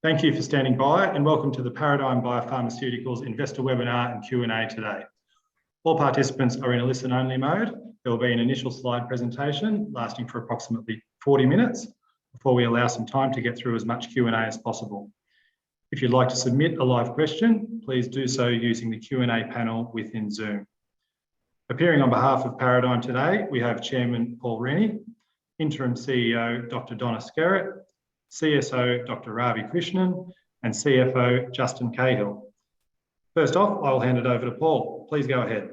Thank you for standing by and welcome to the Paradigm Biopharmaceuticals Investor Webinar and Q&A today. All participants are in a listen-only mode. There will be an initial slide presentation lasting for approximately 40 minutes before we allow some time to get through as much Q&A as possible. If you'd like to submit a live question, please do so using the Q&A panel within Zoom. Appearing on behalf of Paradigm today, we have Chairman Paul Rennie, Interim CEO Dr. Donna Skerritt, CSO Dr. Ravi Krishnan, and CFO Justin Cahill. First off, I'll hand it over to Paul. Please go ahead.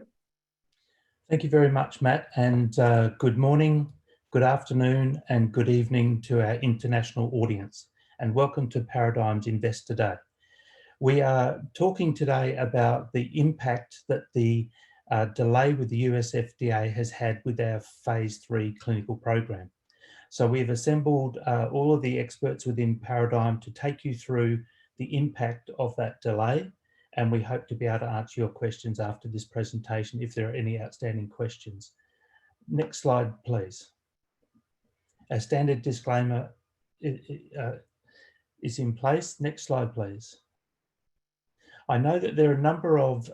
Thank you very much, Matt, and good morning, good afternoon, and good evening to our international audience, and welcome to Paradigm's Investor Day. We are talking today about the impact that the delay with the US FDA has had with our phase 3 clinical program. So we've assembled all of the experts within Paradigm to take you through the impact of that delay, and we hope to be able to answer your questions after this presentation if there are any outstanding questions. Next slide, please. Our standard disclaimer is in place. Next slide, please. I know that there are a number of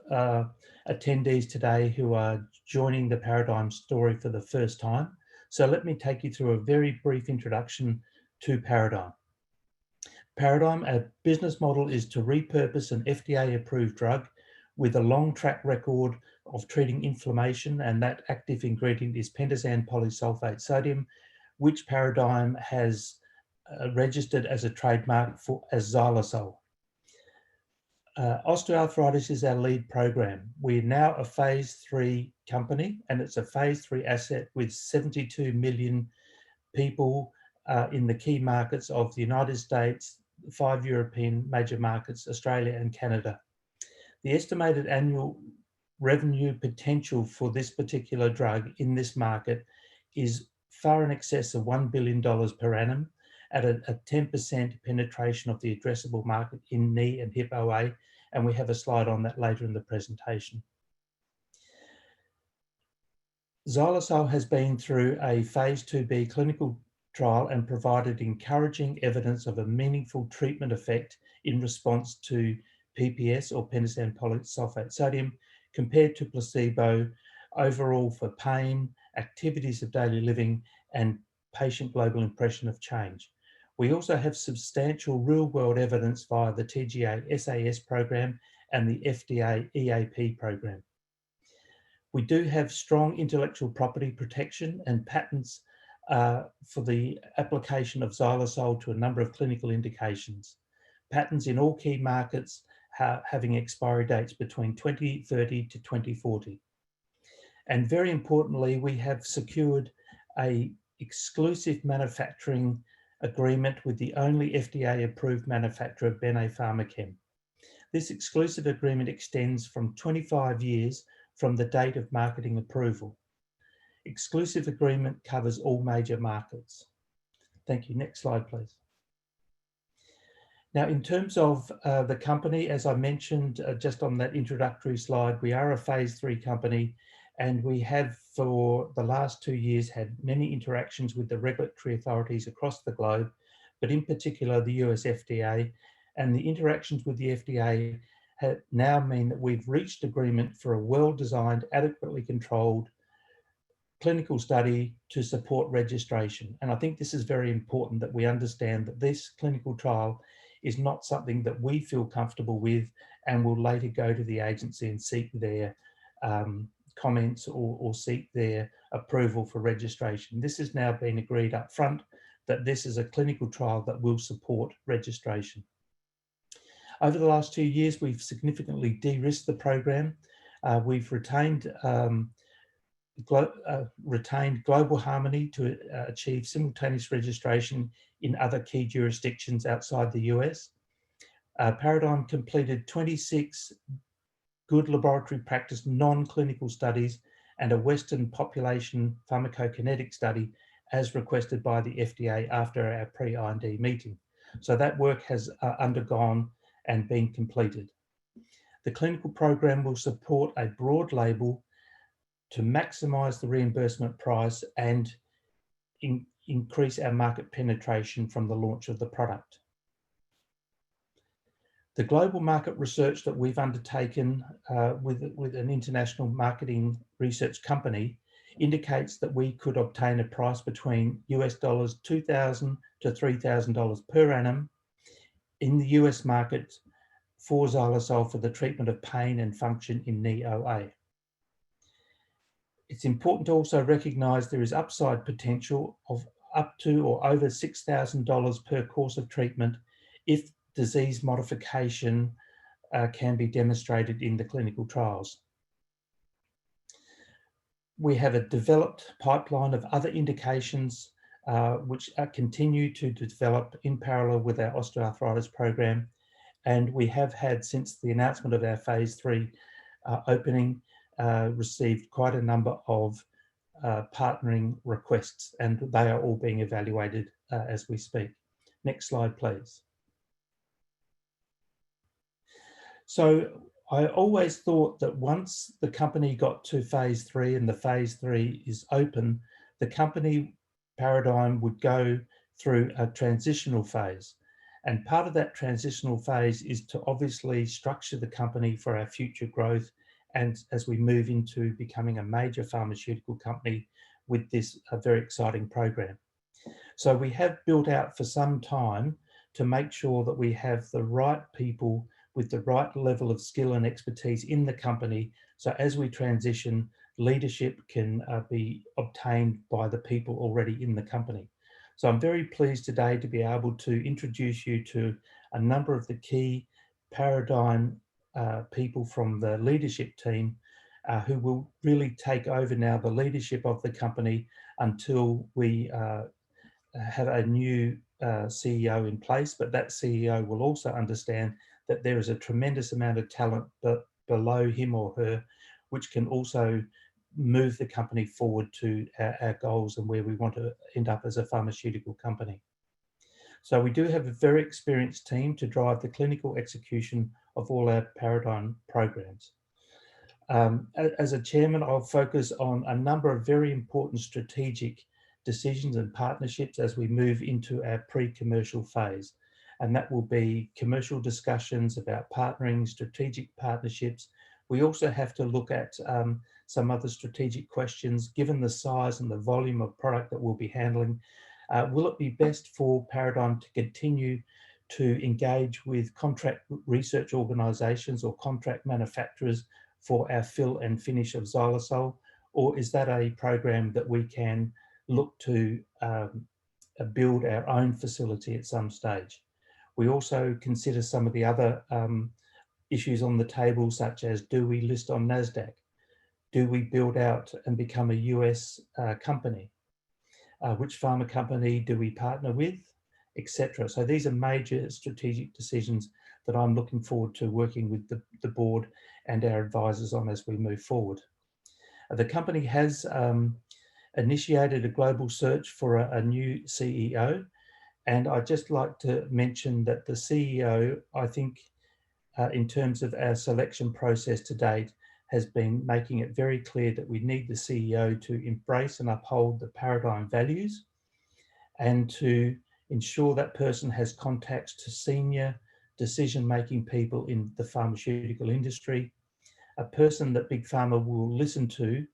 attendees today who are joining the Paradigm story for the first time. So let me take you through a very brief introduction to Paradigm. Paradigm, our business model is to repurpose an FDA-approved drug with a long track record of treating inflammation, and that active ingredient is pentazan polysulfate sodium, which Paradigm has registered as a trademark as xylitol. Osteoarthritis is our lead program. We're now a phase 3 company, and it's a phase 3 asset with 72 million people in the key markets of the United States, 5 European major markets, Australia and Canada. The estimated annual revenue potential for this particular drug in this market is far in excess of $1 billion per annum at a 10% penetration of the addressable market in knee and hip OA, and we have a slide on that later in the presentation. Xylitol has been through a phase 2B clinical trial and provided encouraging evidence of a meaningful treatment effect in response to PPS or pentazan polysulfate sodium compared to placebo overall for pain, activities of daily living, and patient global impression of change. We also have substantial real-world evidence via the TGA SAS program and the FDA EAP program. We do have strong intellectual property protection and patents for the application of xylitol to a number of clinical indications. Patents in all key markets having expiry dates between 2030 to 2040. And very importantly, we have secured an exclusive manufacturing agreement with the only FDA-approved manufacturer, Bene Pharmachem. This exclusive agreement extends from 25 years from the date of marketing approval. Exclusive agreement covers all major markets. Thank you. Next slide, please. Now, in terms of the company, as I mentioned just on that introductory slide, we are a phase 3 company, and we have for the last 2 years had many interactions with the regulatory authorities across the globe, but in particular the US FDA. And the interactions with the FDA now mean that we've reached agreement for a well-designed, adequately controlled clinical study to support registration. And I think this is very important that we understand that this clinical trial is not something that we feel comfortable with and will later go to the agency and seek their comments or seek their approval for registration. This has now been agreed up front that this is a clinical trial that will support registration. Over the last 2 years, we've significantly de-risked the program. We've retained global harmony to achieve simultaneous registration in other key jurisdictions outside the US. Paradigm completed 26 good laboratory practice non-clinical studies and a Western population pharmacokinetic study as requested by the FDA after our pre-IND meeting. So that work has undergone and been completed. The clinical program will support a broad label to maximize the reimbursement price and increase our market penetration from the launch of the product. The global market research that we've undertaken with an international marketing research company indicates that we could obtain a price between US dollars $2,000 to $3,000 per annum in the US market for xylitol for the treatment of pain and function in knee OA. It's important to also recognise there is upside potential of up to or over $6,000 per course of treatment if disease modification can be demonstrated in the clinical trials. We have a developed pipeline of other indications which continue to develop in parallel with our osteoarthritis program. And we have had, since the announcement of our phase 3 opening, received quite a number of partnering requests, and they are all being evaluated as we speak. Next slide, please. So I always thought that once the company got to phase 3 and the phase 3 is open, the company Paradigm would go through a transitional phase. And part of that transitional phase is to obviously structure the company for our future growth, and as we move into becoming a major pharmaceutical company with this very exciting program. So we have built out for some time to make sure that we have the right people with the right level of skill and expertise in the company. So as we transition, leadership can be obtained by the people already in the company. So I'm very pleased today to be able to introduce you to a number of the key Paradigm people from the leadership team who will really take over now the leadership of the company until we have a new CEO in place. But that CEO will also understand that there is a tremendous amount of talent below him or her, which can also move the company forward to our goals and where we want to end up as a pharmaceutical company. So we do have a very experienced team to drive the clinical execution of all our Paradigm programs. As a chairman, I'll focus on a number of very important strategic decisions and partnerships as we move into our pre-commercial phase. And that will be commercial discussions about partnering, strategic partnerships. We also have to look at some other strategic questions, given the size and the volume of product that we'll be handling. Will it be best for Paradigm to continue to engage with contract research organisations or contract manufacturers for our fill and finish of xylitol? Or is that a program that we can look to build our own facility at some stage? We also consider some of the other issues on the table, such as, do we list on NASDAQ? Do we build out and become a US company? Which pharma company do we partner with, etc. So these are major strategic decisions that I'm looking forward to working with the board and our advisors on as we move forward. The company has initiated a global search for a new CEO. And I'd just like to mention that the CEO, I think, in terms of our selection process to date, has been making it very clear that we need the CEO to embrace and uphold the Paradigm values and to ensure that person has contacts to senior decision-making people in the pharmaceutical industry, a person that Big Pharma will listen to.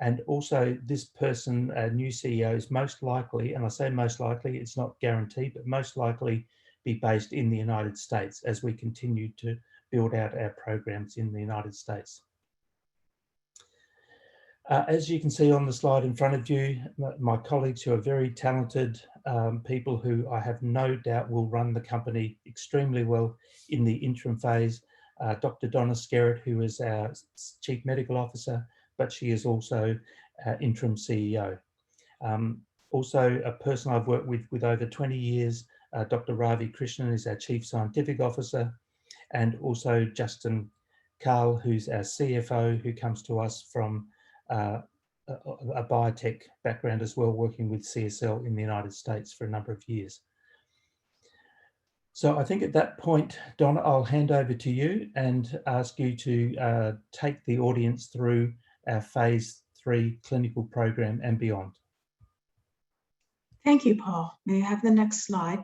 And also this person, a new CEO, is most likely, and I say most likely, it's not guaranteed, but most likely be based in the United States as we continue to build out our programs in the United States. As you can see on the slide in front of you, my colleagues who are very talented people who I have no doubt will run the company extremely well in the interim phase. Dr. Donna Skerritt, who is our Chief Medical Officer, but she is also interim CEO. Also, a person I've worked with over 20 years, Dr. Ravi Krishnan is our Chief Scientific Officer, and also Justin Carl, who's our CFO, who comes to us from a biotech background as well, working with CSL in the United States for a number of years. So I think at that point, Donna, I'll hand over to you and ask you to take the audience through our phase 3 clinical program and beyond. Thank you, Paul. May I have the next slide?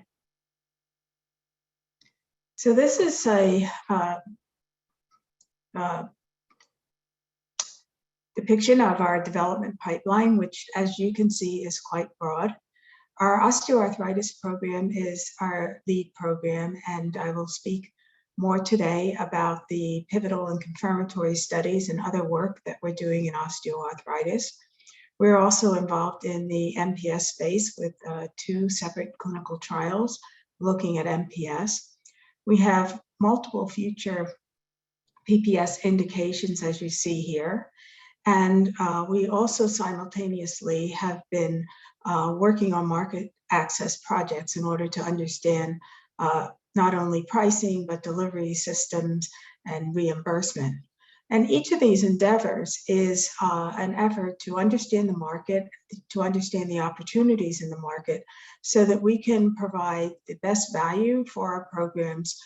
So this is a depiction of our development pipeline, which, as you can see, is quite broad. Our osteoarthritis program is our lead program, and I will speak more today about the pivotal and confirmatory studies and other work that we're doing in osteoarthritis. We're also involved in the MPS space with 2 separate clinical trials looking at MPS. We have multiple future PPS indications, as you see here. And we also simultaneously have been working on market access projects in order to understand not only pricing, but delivery systems and reimbursement. And each of these endeavors is an effort to understand the market, to understand the opportunities in the market, so that we can provide the best value for our programs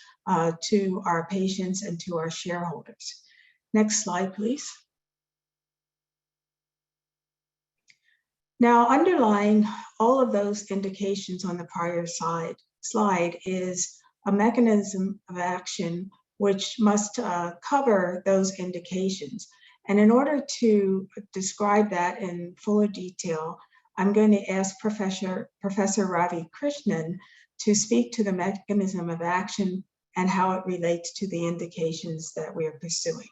to our patients and to our shareholders. Next slide, please. Now, underlying all of those indications on the prior slide is a mechanism of action which must cover those indications. And in order to describe that in fuller detail, I'm going to ask Professor Ravi Krishnan to speak to the mechanism of action and how it relates to the indications that we are pursuing.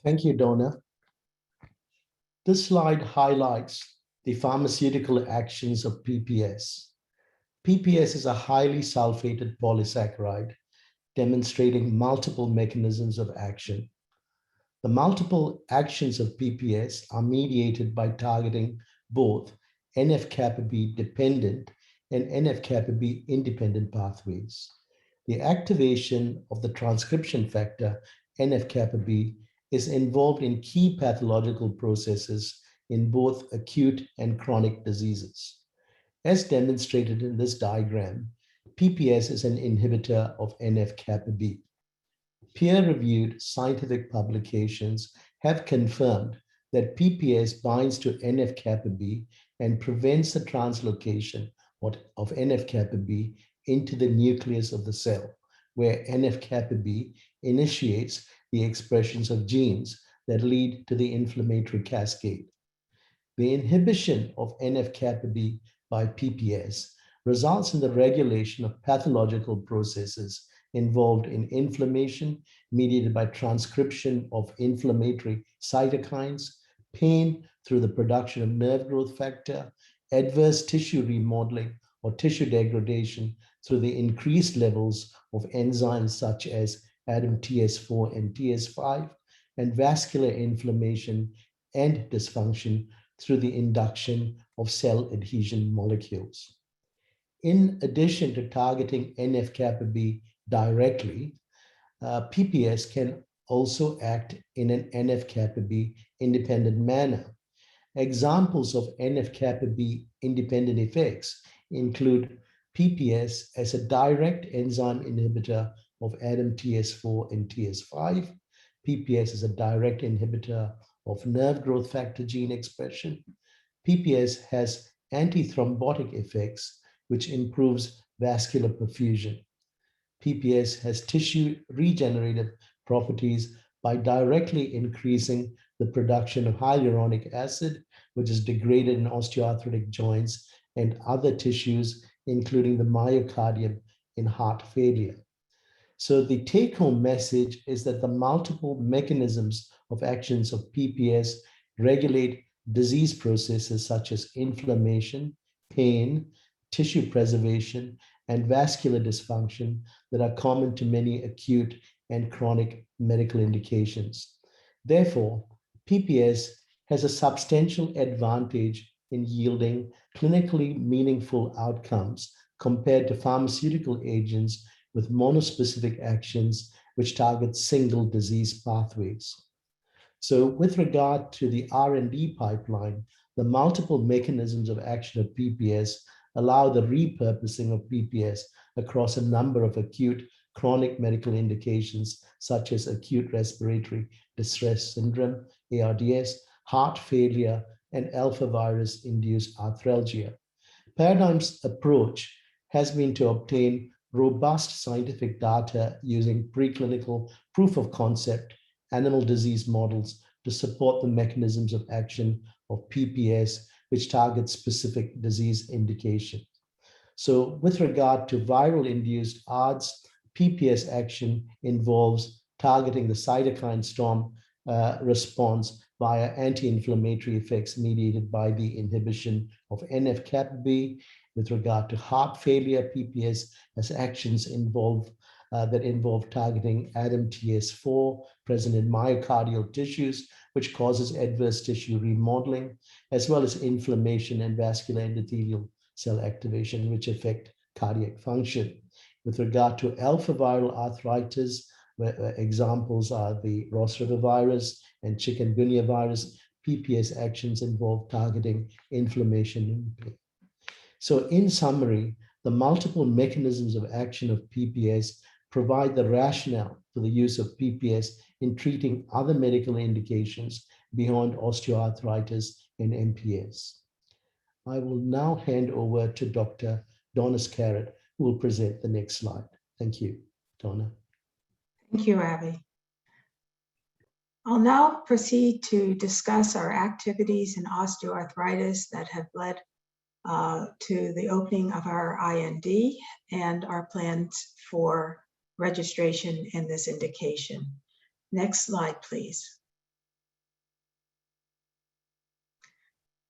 Thank you, Donna. This slide highlights the pharmaceutical actions of PPS. PPS is a highly sulfated polysaccharide demonstrating multiple mechanisms of action. The multiple actions of PPS are mediated by targeting both NF-kappa B dependent and NF-kappa B independent pathways. The activation of the transcription factor NF-kappa B is involved in key pathological processes in both acute and chronic diseases. As demonstrated in this diagram, PPS is an inhibitor of NF-kappa B. Peer-reviewed scientific publications have confirmed that PPS binds to NF-kappa B and prevents the translocation of NF-kappa B into the nucleus of the cell, where NF-kappa B initiates the expressions of genes that lead to the inflammatory cascade. The inhibition of NF-kappa B by PPS results in the regulation of pathological processes involved in inflammation mediated by transcription of inflammatory cytokines, pain through the production of nerve growth factor, adverse tissue remodeling or tissue degradation through the increased levels of enzymes such as ADAMTS4 and TS5, and vascular inflammation and dysfunction through the induction of cell adhesion molecules. In addition to targeting NF-kappa B directly, PPS can also act in an NF-kappa B independent manner. Examples of NF-kappa B independent effects include PPS as a direct enzyme inhibitor of ADAMTS4 and TS5. PPS is a direct inhibitor of nerve growth factor gene expression. PPS has antithrombotic effects, which improves vascular perfusion. PPS has tissue regenerative properties by directly increasing the production of hyaluronic acid, which is degraded in osteoarthritic joints and other tissues, including the myocardium in heart failure. So the take-home message is that the multiple mechanisms of actions of PPS regulate disease processes such as inflammation, pain, tissue preservation, and vascular dysfunction that are common to many acute and chronic medical indications. Therefore, PPS has a substantial advantage in yielding clinically meaningful outcomes compared to pharmaceutical agents with monospecific actions which target single disease pathways. So with regard to the R&D pipeline, the multiple mechanisms of action of PPS allow the repurposing of PPS across a number of acute chronic medical indications, such as acute respiratory distress syndrome, ARDS, heart failure, and alpha virus-induced arthralgia. Paradigm's approach has been to obtain robust scientific data using preclinical proof of concept animal disease models to support the mechanisms of action of PPS, which target specific disease indications. So with regard to viral-induced ARDS, PPS action involves targeting the cytokine storm response via anti-inflammatory effects mediated by the inhibition of NF-κB. With regard to heart failure, PPS has actions that involve targeting ADAMTS4 present in myocardial tissues, which causes adverse tissue remodeling, as well as inflammation and vascular endothelial cell activation, which affect cardiac function. With regard to alpha viral arthritis, where examples are the Ross River virus and chikungunya virus, PPS actions involve targeting inflammation and pain. So in summary, the multiple mechanisms of action of PPS provide the rationale for the use of PPS in treating other medical indications beyond osteoarthritis and MPS. I will now hand over to Dr. Donna Scarrett, who will present the next slide. Thank you, Donna. Thank you, Abby. I'll now proceed to discuss our activities in osteoarthritis that have led to the opening of our IND and our plans for registration in this indication. Next slide, please.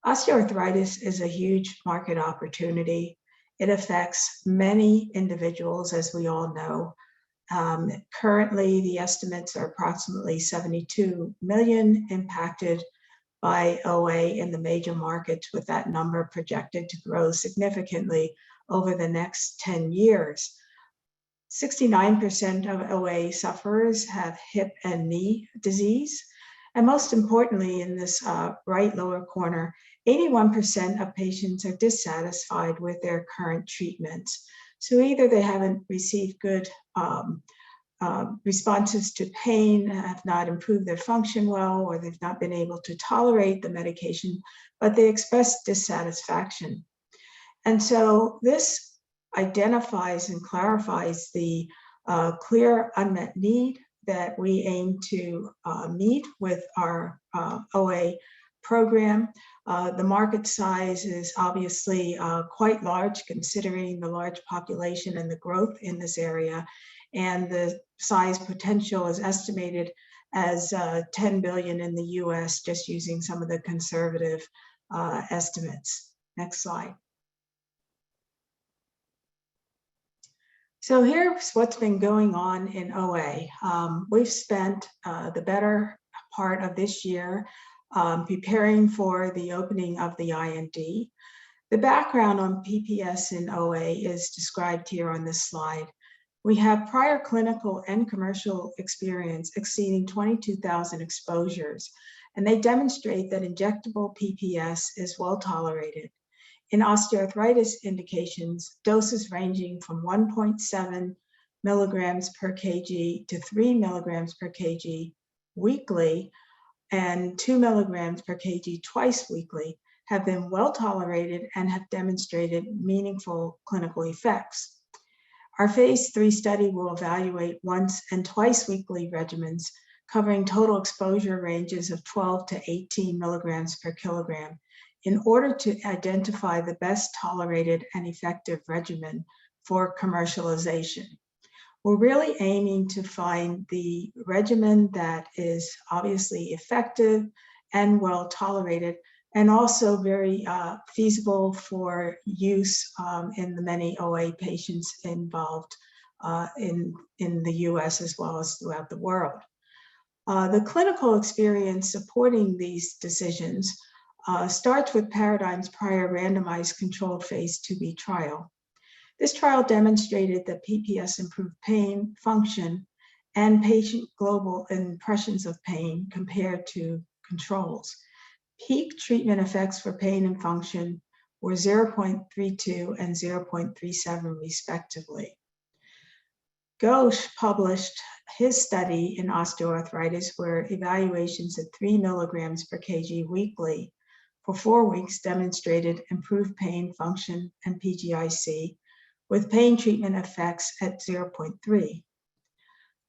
Osteoarthritis is a huge market opportunity. It affects many individuals, as we all know. Currently, the estimates are approximately 72 million impacted by OA in the major markets, with that number projected to grow significantly over the next 10 years. 69% of OA sufferers have hip and knee disease. And most importantly, in this right lower corner, 81% of patients are dissatisfied with their current treatments. So either they haven't received good responses to pain, have not improved their function well, or they've not been able to tolerate the medication, but they express dissatisfaction. And so this identifies and clarifies the clear unmet need that we aim to meet with our OA program. The market size is obviously quite large, considering the large population and the growth in this area. And the size potential is estimated as 10 billion in the US, just using some of the conservative estimates. Next slide. So here's what's been going on in OA. We've spent the better part of this year preparing for the opening of the IND. The background on PPS in OA is described here on this slide. We have prior clinical and commercial experience exceeding 22,000 exposures, and they demonstrate that injectable PPS is well tolerated. In osteoarthritis indications, doses ranging from 1.7 milligrams per kg to 3 milligrams per kg weekly and 2 milligrams per kg twice weekly have been well tolerated and have demonstrated meaningful clinical effects. Our phase 3 study will evaluate once and twice weekly regimens covering total exposure ranges of 12 to 18 milligrams per kilogram in order to identify the best tolerated and effective regimen for commercialization. We're really aiming to find the regimen that is obviously effective and well tolerated, and also very feasible for use in the many OA patients involved in the US as well as throughout the world. The clinical experience supporting these decisions starts with Paradigm's prior randomized controlled phase 2b trial. This trial demonstrated that PPS improved pain, function, and patient global impressions of pain compared to controls. Peak treatment effects for pain and function were 0.32 and 0.37 respectively. Ghosh published his study in osteoarthritis, where evaluations at 3 milligrams per kg weekly for 4 weeks demonstrated improved pain, function, and PGIC, with pain treatment effects at 0.3.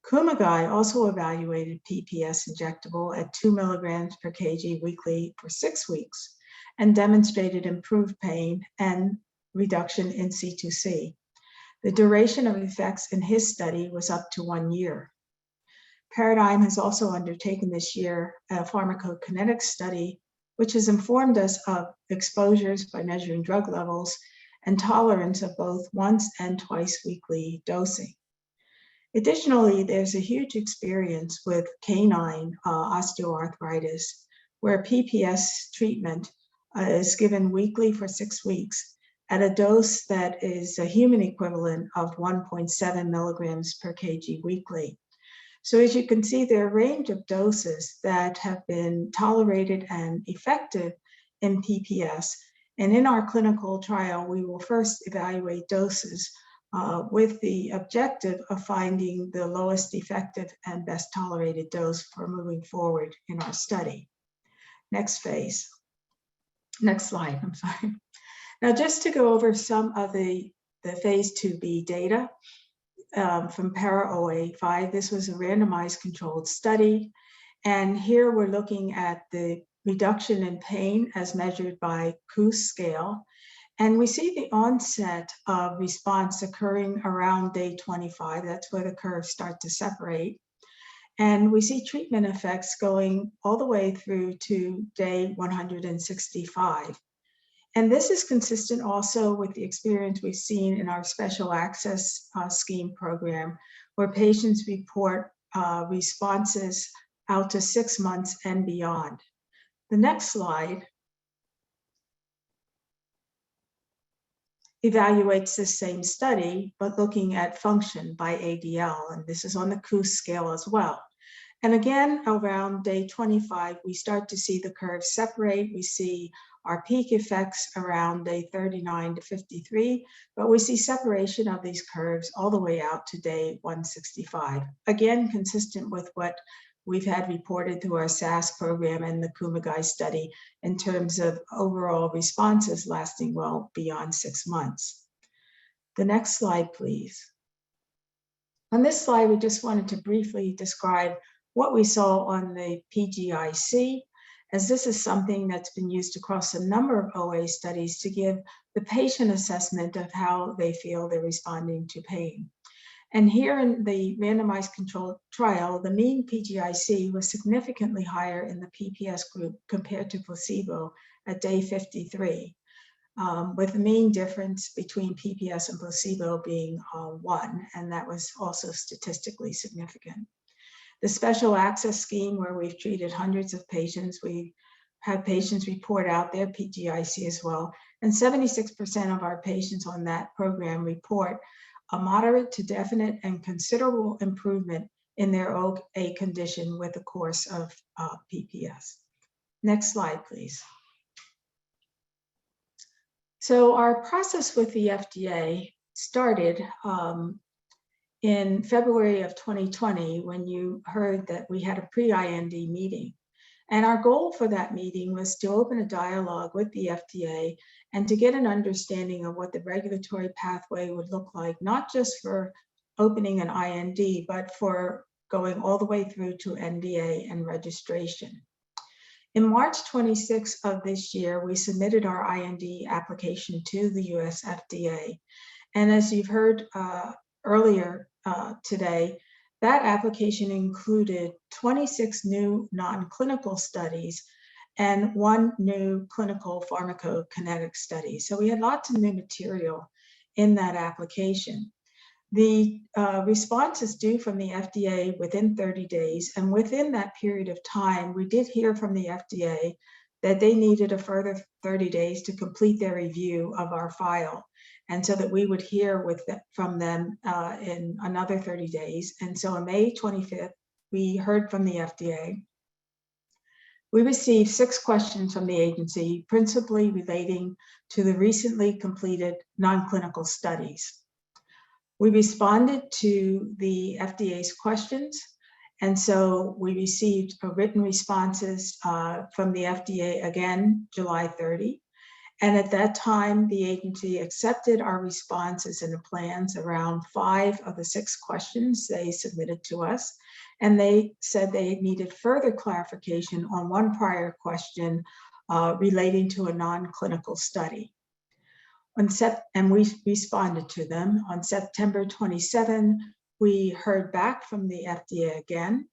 Kumagai also evaluated PPS injectable at 2 milligrams per kg weekly for 6 weeks and demonstrated improved pain and reduction in C2C. The duration of effects in his study was up to 1 year. Paradigm has also undertaken this year a pharmacokinetic study, which has informed us of exposures by measuring drug levels and tolerance of both once and twice weekly dosing. Additionally, there's a huge experience with canine osteoarthritis, where PPS treatment is given weekly for 6 weeks at a dose that is a human equivalent of 1.7 milligrams per kg weekly. So as you can see, there are a range of doses that have been tolerated and effective in PPS. And in our clinical trial, we will first evaluate doses with the objective of finding the lowest effective and best tolerated dose for moving forward in our study. Next slide, I'm sorry. Now, just to go over some of the phase 2b data from Paraoa5, this was a randomized controlled study. And here we're looking at the reduction in pain as measured by KOOS scale. And we see the onset of response occurring around day 25. That's where the curves start to separate. And we see treatment effects going all the way through to day 165. And this is consistent also with the experience we've seen in our special access scheme program, where patients report responses out to 6 months and beyond. The next slide evaluates the same study, but looking at function by ADL, and this is on the KOOS scale as well. And again, around day 25, we start to see the curves separate. We see our peak effects around day 39 to 53, but we see separation of these curves all the way out to day 165. Again, consistent with what we've had reported through our SAS program and the Kumagai study in terms of overall responses lasting well beyond 6 months. The next slide, please. On this slide, we just wanted to briefly describe what we saw on the PGIC, as this is something that's been used across a number of OA studies to give the patient assessment of how they feel they're responding to pain. And here in the randomized controlled trial, the mean PGIC was significantly higher in the PPS group compared to placebo at day 53, with the mean difference between PPS and placebo being 1, and that was also statistically significant. The special access scheme, where we've treated hundreds of patients, we have patients report out their PGIC as well, and 76% of our patients on that program report a moderate to definite and considerable improvement in their OA condition with the course of PPS. Next slide, please. So our process with the FDA started in February of 2020, when you heard that we had a pre-IND meeting. And our goal for that meeting was to open a dialogue with the FDA and to get an understanding of what the regulatory pathway would look like, not just for opening an IND, but for going all the way through to NDA and registration. In March 26 of this year, we submitted our IND application to the US FDA. And as you've heard earlier today, that application included 26 new non-clinical studies and 1 new clinical pharmacokinetic study. So we had lots of new material in that application. The response is due from the FDA within 30 days. And within that period of time, we did hear from the FDA that they needed a further 30 days to complete their review of our file. And so that we would hear from them in another 30 days. And so on May 25th, we heard from the FDA. We received 6 questions from the agency, principally relating to the recently completed non-clinical studies. We responded to the FDA's questions. And so we received written responses from the FDA again, July 30. And at that time, the agency accepted our responses and the plans around 5 of the 6 questions they submitted to us. And they said they needed further clarification on one prior question relating to a non-clinical study. And we responded to them. On September 27, we heard back from the FDA again.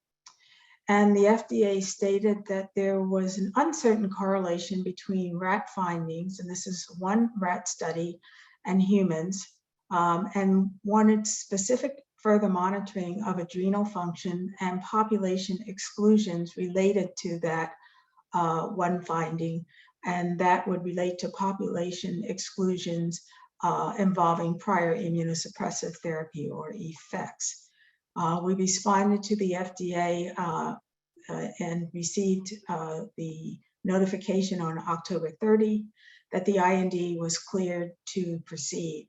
And the FDA stated that there was an uncertain correlation between rat findings, and this is one rat study, and humans, and wanted specific further monitoring of adrenal function and population exclusions related to that one finding, and that would relate to population exclusions involving prior immunosuppressive therapy or effects. We responded to the FDA and received the notification on October 30 that the IND was cleared to proceed.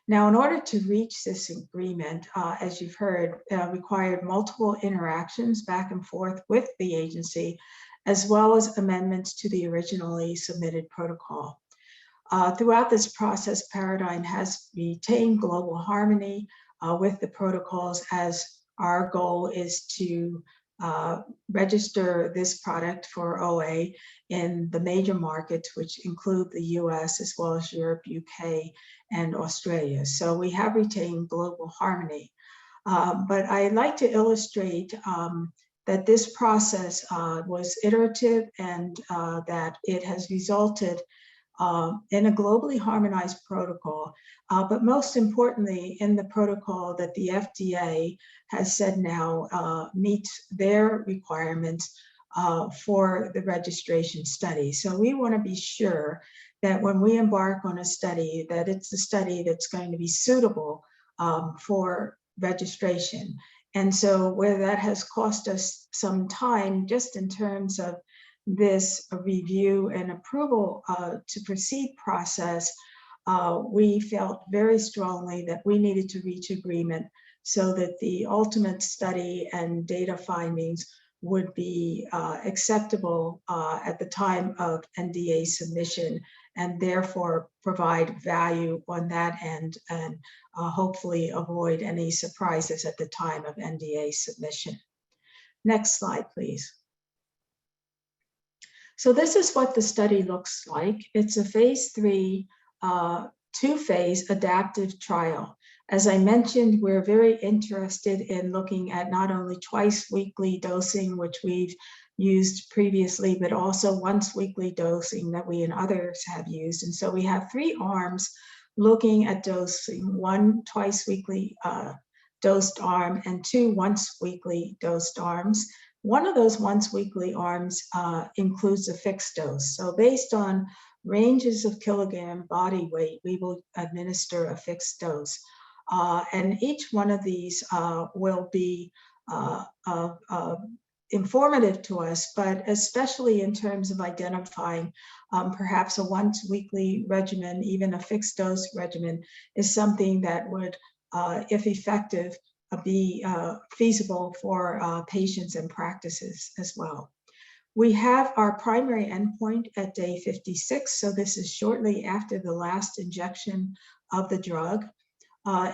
Now, in order to reach this agreement, as you've heard, required multiple interactions back and forth with the agency, as well as amendments to the originally submitted protocol. Throughout this process, Paradigm has retained global harmony with the protocols, as our goal is to register this product for OA in the major markets, which include the US as well as Europe, UK, and Australia. So we have retained global harmony. But I'd like to illustrate that this process was iterative and that it has resulted in a globally harmonized protocol, but most importantly, in the protocol that the FDA has said now meets their requirements for the registration study. So we want to be sure that when we embark on a study, that it's a study that's going to be suitable for registration. And so where that has cost us some time, just in terms of this review and approval to proceed process, we felt very strongly that we needed to reach agreement so that the ultimate study and data findings would be acceptable at the time of NDA submission, and therefore provide value on that end, and hopefully avoid any surprises at the time of NDA submission. Next slide, please. So this is what the study looks like. It's a phase 3, 2-phase adaptive trial. As I mentioned, we're very interested in looking at not only twice weekly dosing, which we've used previously, but also once weekly dosing that we and others have used. And so we have 3 arms looking at dosing, 1 twice weekly dosed arm and 2 once weekly dosed arms. One of those once weekly arms includes a fixed dose. So based on ranges of kilogram body weight, we will administer a fixed dose. And each one of these will be informative to us, but especially in terms of identifying perhaps a once weekly regimen, even a fixed dose regimen, is something that would, if effective, be feasible for patients and practices as well. We have our primary endpoint at day 56, so this is shortly after the last injection of the drug.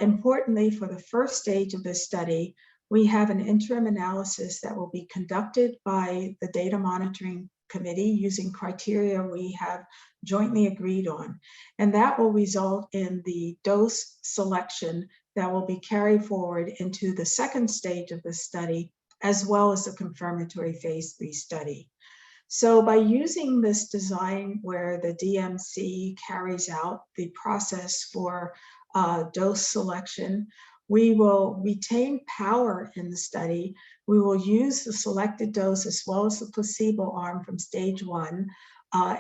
Importantly, for the first stage of this study, we have an interim analysis that will be conducted by the Data Monitoring Committee using criteria we have jointly agreed on. And that will result in the dose selection that will be carried forward into the second stage of the study, as well as the confirmatory phase 3 study. So by using this design where the DMC carries out the process for dose selection, we will retain power in the study. We will use the selected dose as well as the placebo arm from stage 1,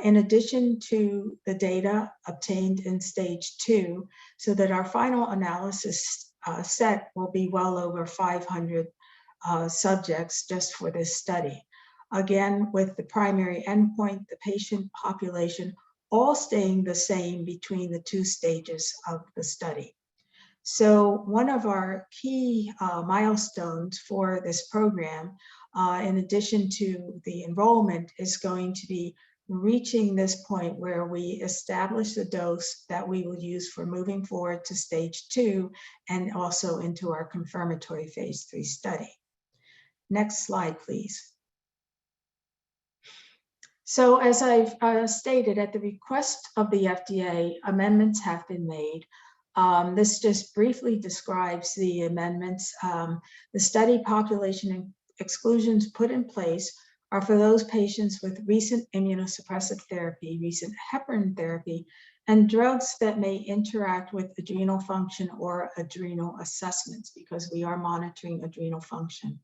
in addition to the data obtained in stage 2, so that our final analysis set will be well over 500 subjects just for this study. Again, with the primary endpoint, the patient population, all staying the same between the 2 stages of the study. So one of our key milestones for this program, in addition to the enrollment, is going to be reaching this point where we establish the dose that we will use for moving forward to stage 2 and also into our confirmatory phase 3 study. Next slide, please. So as I've stated, at the request of the FDA, amendments have been made. This just briefly describes the amendments. The study population exclusions put in place are for those patients with recent immunosuppressive therapy, recent heparin therapy, and drugs that may interact with adrenal function or adrenal assessments, because we are monitoring adrenal function.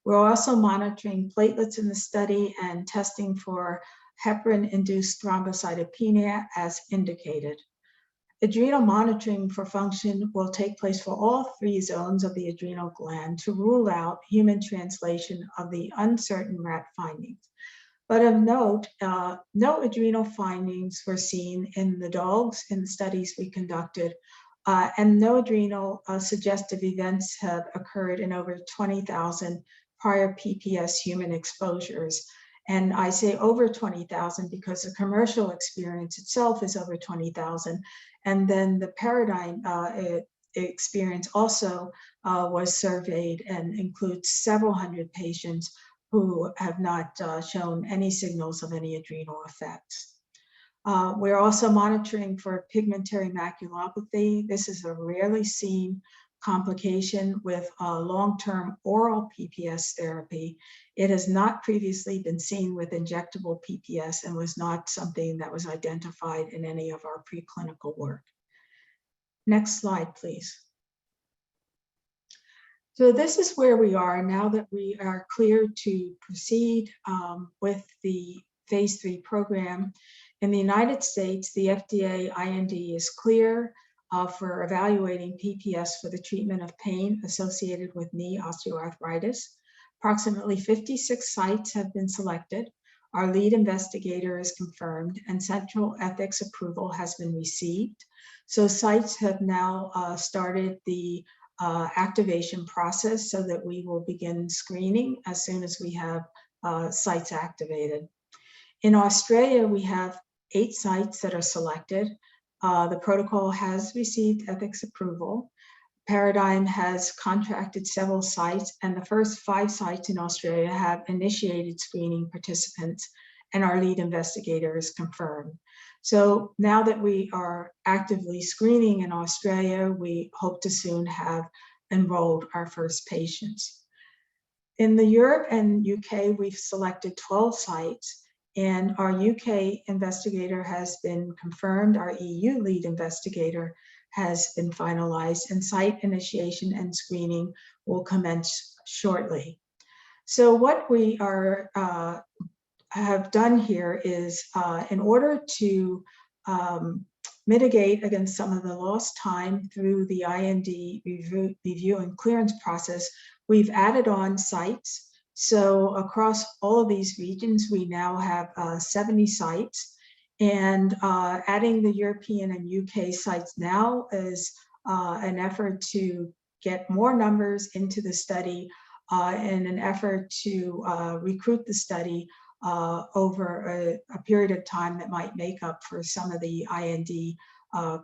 We're also monitoring platelets in the study and testing for heparin-induced thrombocytopenia as indicated. Adrenal monitoring for function will take place for all 3 zones of the adrenal gland to rule out human translation of the uncertain rat findings. But of note, no adrenal findings were seen in the dogs in the studies we conducted, and no adrenal suggestive events have occurred in over 20,000 prior PPS human exposures. And I say over 20,000 because the commercial experience itself is over 20,000. And then the Paradigm experience also was surveyed and includes several hundred patients who have not shown any signals of any adrenal effects. We're also monitoring for pigmentary maculopathy. This is a rarely seen complication with long-term oral PPS therapy. It has not previously been seen with injectable PPS and was not something that was identified in any of our preclinical work. Next slide, please. So this is where we are now that we are clear to proceed with the phase 3 program. In the United States, the FDA IND is clear for evaluating PPS for the treatment of pain associated with knee osteoarthritis. Approximately 56 sites have been selected. Our lead investigator is confirmed and central ethics approval has been received. So sites have now started the activation process so that we will begin screening as soon as we have sites activated. In Australia, we have 8 sites that are selected. The protocol has received ethics approval. Paradigm has contracted several sites, and the first 5 sites in Australia have initiated screening participants, and our lead investigator is confirmed. So now that we are actively screening in Australia, we hope to soon have enrolled our first patients. In the Europe and UK, we've selected 12 sites. And our UK investigator has been confirmed. Our EU lead investigator has been finalized, and site initiation and screening will commence shortly. So what we are have done here is in order to mitigate against some of the lost time through the IND review and clearance process, we've added on sites. So across all of these regions, we now have 70 sites, and adding the European and UK sites now is an effort to get more numbers into the study in an effort to recruit the study over a period of time that might make up for some of the IND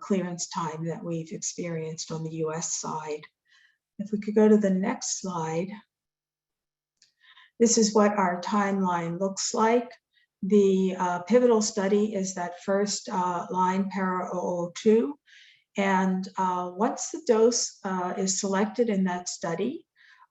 clearance time that we've experienced on the US side. If we could go to the next slide. This is what our timeline looks like. The pivotal study is that first line Paraoa5. And once the dose is selected in that study,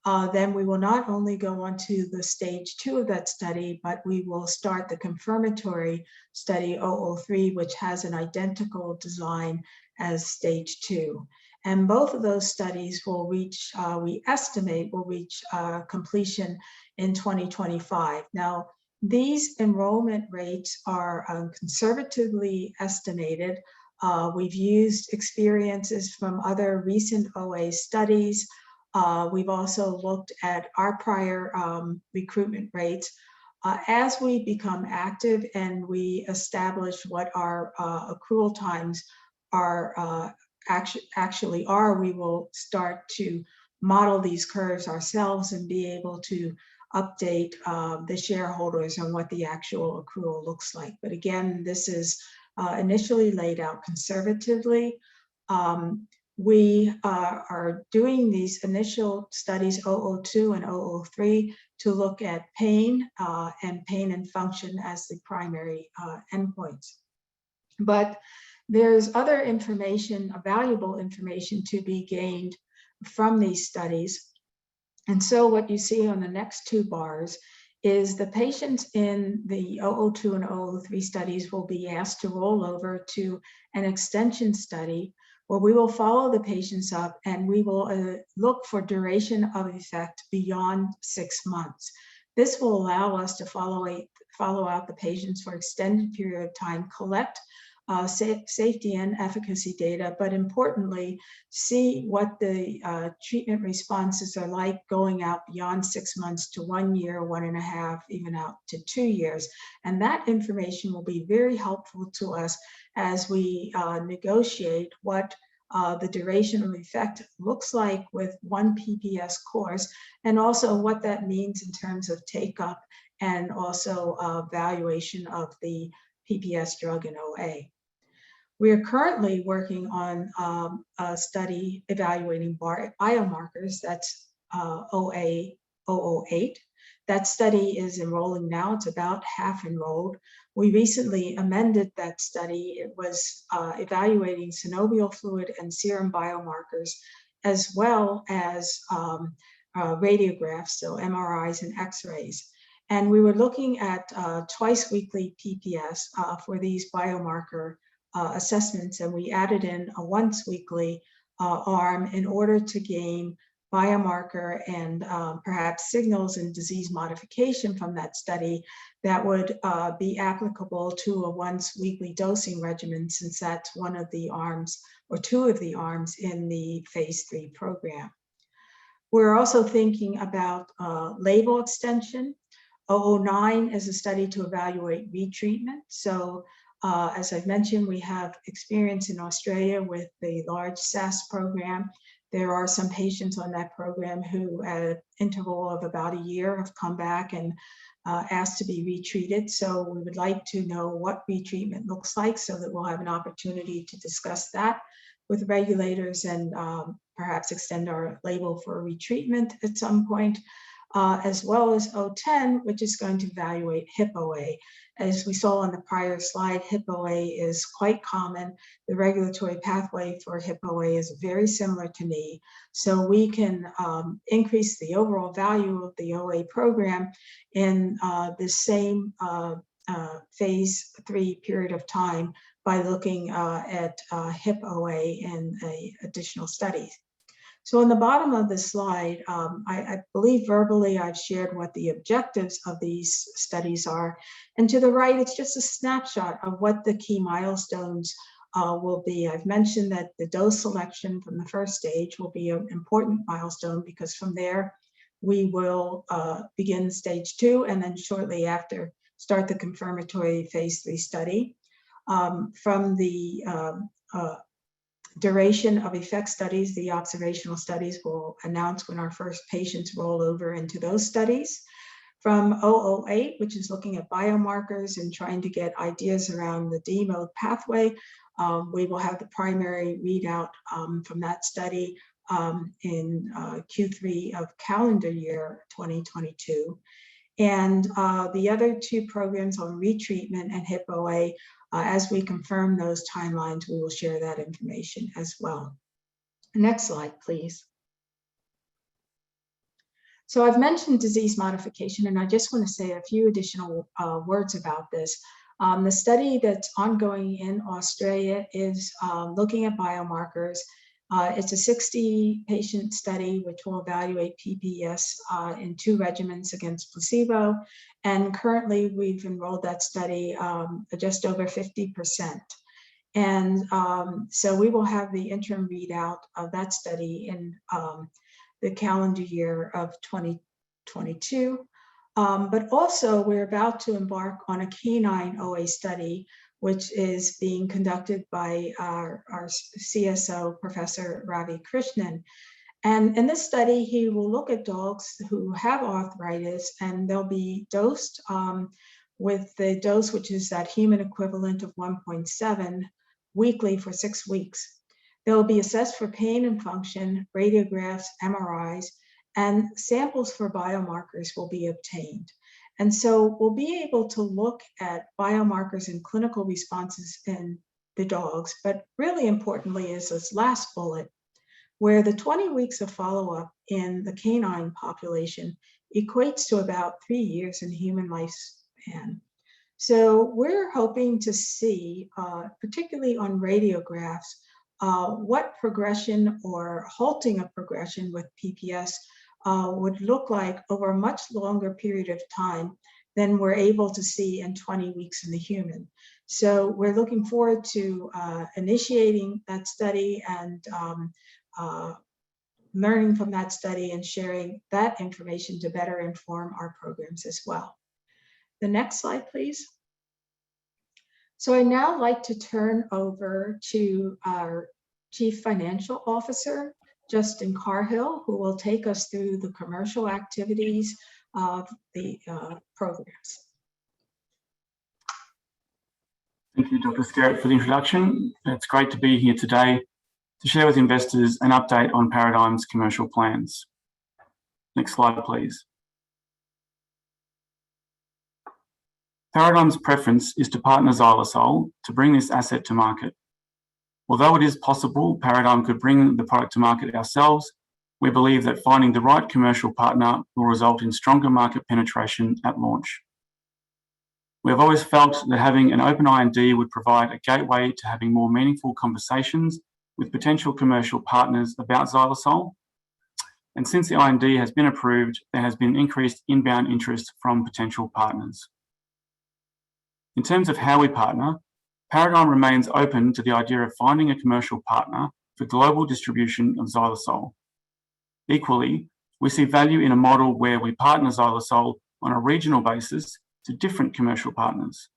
then we will not only go on to the stage 2 of that study, but we will start the confirmatory study 003, which has an identical design as stage 2. And both of those studies will reach, we estimate will reach completion in 2025. Now, these enrollment rates are conservatively estimated. We've used experiences from other recent OA studies. We've also looked at our prior recruitment rates. As we become active and we establish what our accrual times are actually are, we will start to model these curves ourselves and be able to update the shareholders on what the actual accrual looks like. But again, this is initially laid out conservatively. We are doing these initial studies 002 and 003 to look at pain and function as the primary endpoints. But there's other information, valuable information to be gained from these studies. And so what you see on the next two bars is the patients in the 002 and 003 studies will be asked to roll over to an extension study where we will follow the patients up and we will look for duration of effect beyond 6 months. This will allow us to follow out the patients for extended period of time, collect safety and efficacy data, but importantly, see what the treatment responses are like going out beyond 6 months to 1 year, 1.5, even out to 2 years. And that information will be very helpful to us as we negotiate what the duration of effect looks like with one PPS course, and also what that means in terms of take-up and also valuation of the PPS drug in OA. We are currently working on a study evaluating biomarkers, that's OA 008. That study is enrolling now, it's about half enrolled. We recently amended that study. It was evaluating synovial fluid and serum biomarkers, as well as radiographs, so MRIs and X-rays. And we were looking at twice weekly PPS for these biomarker assessments, and we added in a once weekly arm in order to gain biomarker and perhaps signals in disease modification from that study that would be applicable to a once weekly dosing regimen, since that's one of the arms or two of the arms in the phase 3 program. We're also thinking about label extension. 009 is a study to evaluate retreatment. So as I've mentioned, we have experience in Australia with the large SAS program. There are some patients on that program who at an interval of about a year have come back and asked to be retreated. So we would like to know what retreatment looks like so that we'll have an opportunity to discuss that with regulators and perhaps extend our label for retreatment at some point. As well as 010, which is going to evaluate hip OA. As we saw on the prior slide, hip OA is quite common. The regulatory pathway for hip OA is very similar to knee. So we can increase the overall value of the OA program in the same phase 3 period of time by looking at hip OA in additional studies. So on the bottom of the slide, I believe verbally I've shared what the objectives of these studies are. And to the right, it's just a snapshot of what the key milestones will be. I've mentioned that the dose selection from the first stage will be an important milestone, because from there we will begin stage 2 and then shortly after start the confirmatory phase 3 study. From the duration of effect studies, the observational studies will announce when our first patients roll over into those studies. From 008, which is looking at biomarkers and trying to get ideas around the D-mode pathway, we will have the primary readout from that study in Q3 of calendar year 2022. And the other two programs on retreatment and hip OA, as we confirm those timelines, we will share that information as well. Next slide, please. So I've mentioned disease modification, and I just want to say a few additional words about this. The study that's ongoing in Australia is looking at biomarkers. It's a 60-patient study which will evaluate PPS in 2 regimens against placebo. And currently we've enrolled that study just over 50%. And so we will have the interim readout of that study in the calendar year of 2022. But also we're about to embark on a canine OA study, which is being conducted by our CSO, Professor Ravi Krishnan. And in this study, he will look at dogs who have arthritis, and they'll be dosed with the dose, which is that human equivalent of 1.7 weekly for 6 weeks. They'll be assessed for pain and function, radiographs, MRIs, and samples for biomarkers will be obtained. And so we'll be able to look at biomarkers and clinical responses in the dogs, but really importantly is this last bullet, where the 20 weeks of follow-up in the canine population equates to about 3 years in human lifespan. So we're hoping to see, particularly on radiographs, what progression or halting of progression with PPS would look like over a much longer period of time than we're able to see in 20 weeks in the human. So we're looking forward to initiating that study and learning from that study and sharing that information to better inform our programs as well. The next slide, please. So I'd now like to turn over to our Chief Financial Officer, Justin Carhill, who will take us through the commercial activities of the programs. Thank you, Dr. Skerritt, for the introduction. It's great to be here today to share with investors an update on Paradigm's commercial plans. Next slide, please. Paradigm's preference is to partner xylitol to bring this asset to market. Although it is possible Paradigm could bring the product to market ourselves, we believe that finding the right commercial partner will result in stronger market penetration at launch. We have always felt that having an open IND would provide a gateway to having more meaningful conversations with potential commercial partners about xylitol. And since the IND has been approved, there has been increased inbound interest from potential partners. In terms of how we partner, Paradigm remains open to the idea of finding a commercial partner for global distribution of xylitol. Equally, we see value in a model where we partner xylitol on a regional basis to different commercial partners.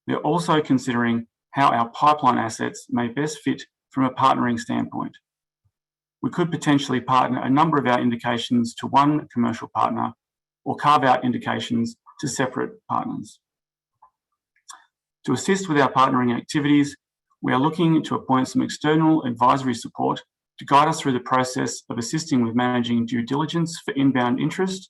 We are also considering how our pipeline assets may best fit from a partnering standpoint. We could potentially partner a number of our indications to one commercial partner or carve out indications to separate partners. To assist with our partnering activities, we are looking to appoint some external advisory support to guide us through the process of assisting with managing due diligence for inbound interest,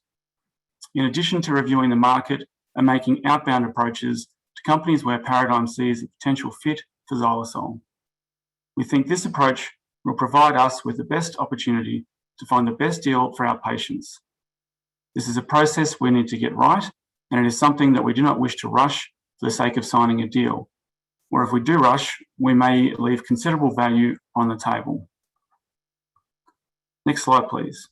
in addition to reviewing the market and making outbound approaches to companies where Paradigm sees a potential fit for xylitol. We think this approach will provide us with the best opportunity to find the best deal for our patients. This is a process we need to get right, and it is something that we do not wish to rush for the sake of signing a deal, or if we do rush, we may leave considerable value on the table. Next slide, please.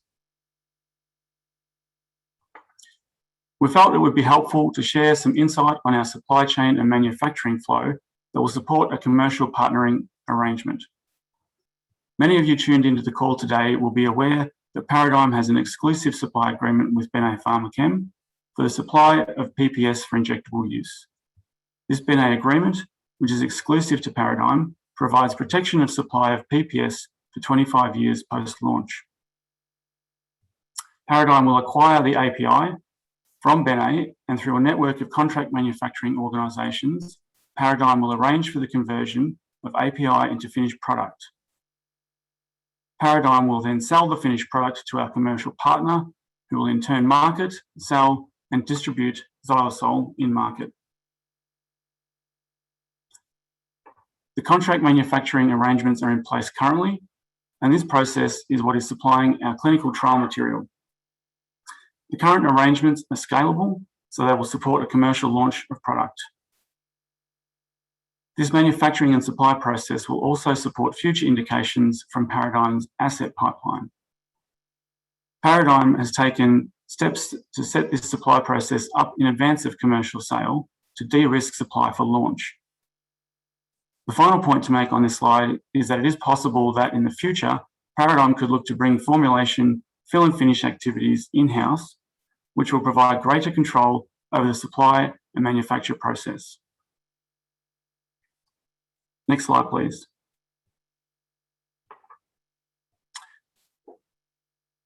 We felt it would be helpful to share some insight on our supply chain and manufacturing flow that will support a commercial partnering arrangement. Many of you tuned into the call today will be aware that Paradigm has an exclusive supply agreement with Bene Pharmachem for the supply of PPS for injectable use. This Bene agreement, which is exclusive to Paradigm, provides protection of supply of PPS for 25 years post-launch. Paradigm will acquire the API from Bene, and through a network of contract manufacturing organisations, Paradigm will arrange for the conversion of API into finished product. Paradigm will then sell the finished product to our commercial partner, who will in turn market, sell, and distribute xylitol in market. The contract manufacturing arrangements are in place currently, and this process is what is supplying our clinical trial material. The current arrangements are scalable, so they will support a commercial launch of product. This manufacturing and supply process will also support future indications from Paradigm's asset pipeline. Paradigm has taken steps to set this supply process up in advance of commercial sale to de-risk supply for launch. The final point to make on this slide is that it is possible that in the future, Paradigm could look to bring formulation, fill and finish activities in-house, which will provide greater control over the supply and manufacture process. Next slide, please.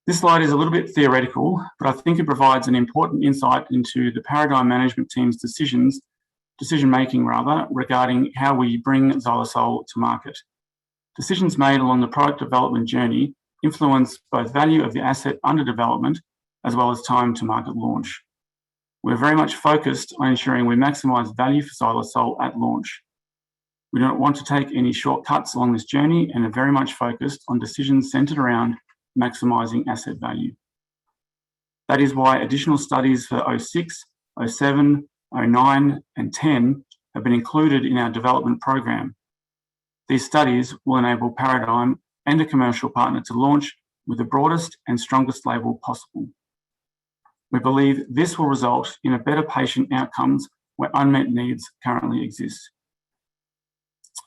This slide is a little bit theoretical, but I think it provides an important insight into the Paradigm management team's decision-making regarding how we bring xylitol to market. Decisions made along the product development journey influence both value of the asset under development as well as time to market launch. We're very much focused on ensuring we maximise value for xylitol at launch. We don't want to take any shortcuts along this journey and are very much focused on decisions centred around maximising asset value. That is why additional studies for 06, 07, 09 and 10 have been included in our development program. These studies will enable Paradigm and a commercial partner to launch with the broadest and strongest label possible. We believe this will result in a better patient outcomes where unmet needs currently exist.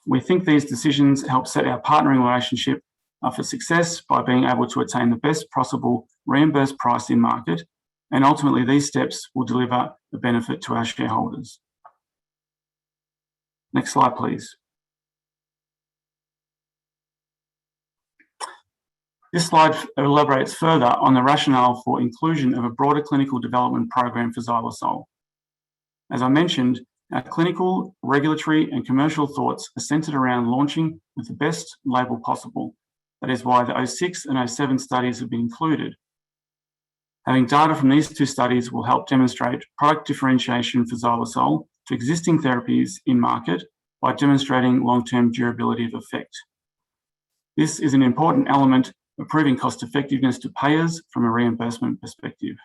We think these decisions help set our partnering relationship up for success by being able to attain the best possible reimbursed price in market, and ultimately these steps will deliver a benefit to our shareholders. Next slide, please. This slide elaborates further on the rationale for inclusion of a broader clinical development program for xylitol. As I mentioned, our clinical, regulatory and commercial thoughts are centred around launching with the best label possible. That is why the 06 and 07 studies have been included. Having data from these two studies will help demonstrate product differentiation for xylitol to existing therapies in market by demonstrating long-term durability of effect. This is an important element of proving cost effectiveness to payers from a reimbursement perspective.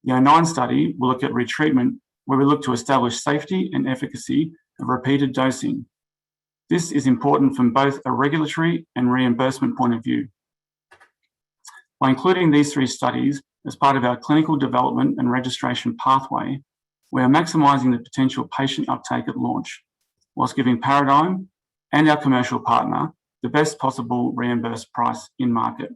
The 09 study will look at retreatment, where we look to establish safety and efficacy of repeated dosing. This is important from both a regulatory and reimbursement point of view. By including these three studies as part of our clinical development and registration pathway, we are maximising the potential patient uptake at launch, whilst giving Paradigm and our commercial partner the best possible reimbursed price in market.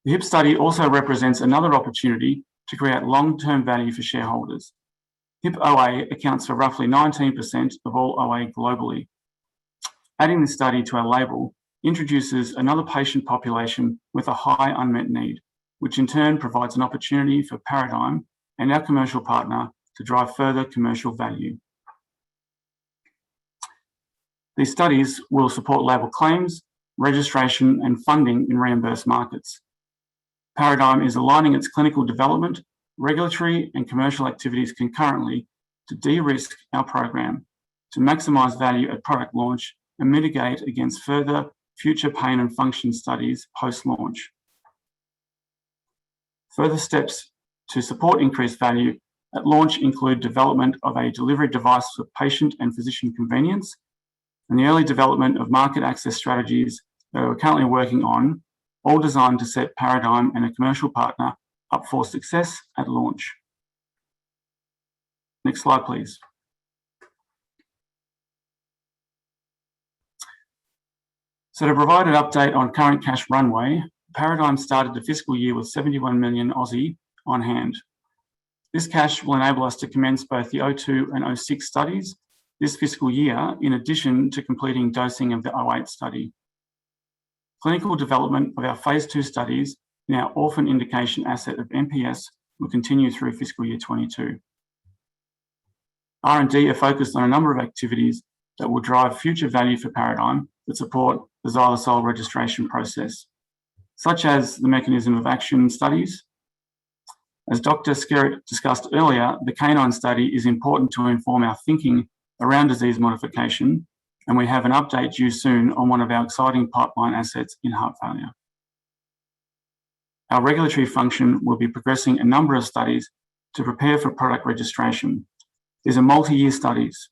The HIP study also represents another opportunity to create long-term value for shareholders. HIP OA accounts for roughly 19% of all OA globally. Adding this study to our label introduces another patient population with a high unmet need, which in turn provides an opportunity for Paradigm and our commercial partner to drive further commercial value. These studies will support label claims, registration and funding in reimbursed markets. Paradigm is aligning its clinical development, regulatory and commercial activities concurrently to de-risk our program, to maximise value at product launch and mitigate against further future pain and function studies post-launch. Further steps to support increased value at launch include development of a delivery device for patient and physician convenience, and the early development of market access strategies that we're currently working on, all designed to set Paradigm and a commercial partner up for success at launch. Next slide, please. So to provide an update on current cash runway, Paradigm started the fiscal year with 71 million Aussie on hand. This cash will enable us to commence both the 02 and 06 studies this fiscal year, in addition to completing dosing of the 08 study. Clinical development of our phase 2 studies in our orphan indication asset of MPS will continue through fiscal year 22. R&D are focused on a number of activities that will drive future value for Paradigm that support the xylitol registration process, such as the mechanism of action studies. As Dr. Skerritt discussed earlier, the canine study is important to inform our thinking around disease modification, and we have an update due soon on one of our exciting pipeline assets in heart failure. Our regulatory function will be progressing a number of studies to prepare for product registration. These are multi-year studies.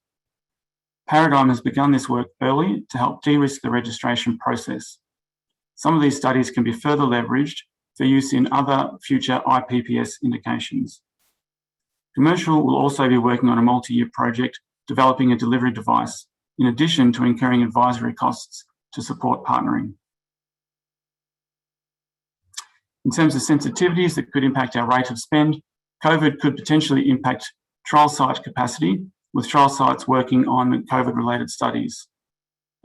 Paradigm has begun this work early to help de-risk the registration process. Some of these studies can be further leveraged for use in other future IPPS indications. Commercial will also be working on a multi-year project developing a delivery device, in addition to incurring advisory costs to support partnering. In terms of sensitivities that could impact our rate of spend, COVID could potentially impact trial site capacity, with trial sites working on COVID-related studies.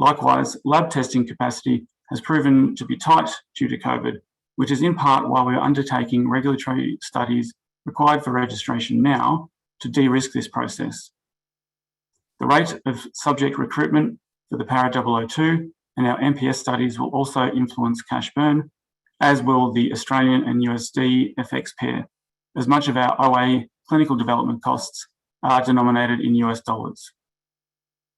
Likewise, lab testing capacity has proven to be tight due to COVID, which is in part why we're undertaking regulatory studies required for registration now to de-risk this process. The rate of subject recruitment for the Para002 and our MPS studies will also influence cash burn, as will the Australian and USD FX pair, as much of our OA clinical development costs are denominated in US dollars.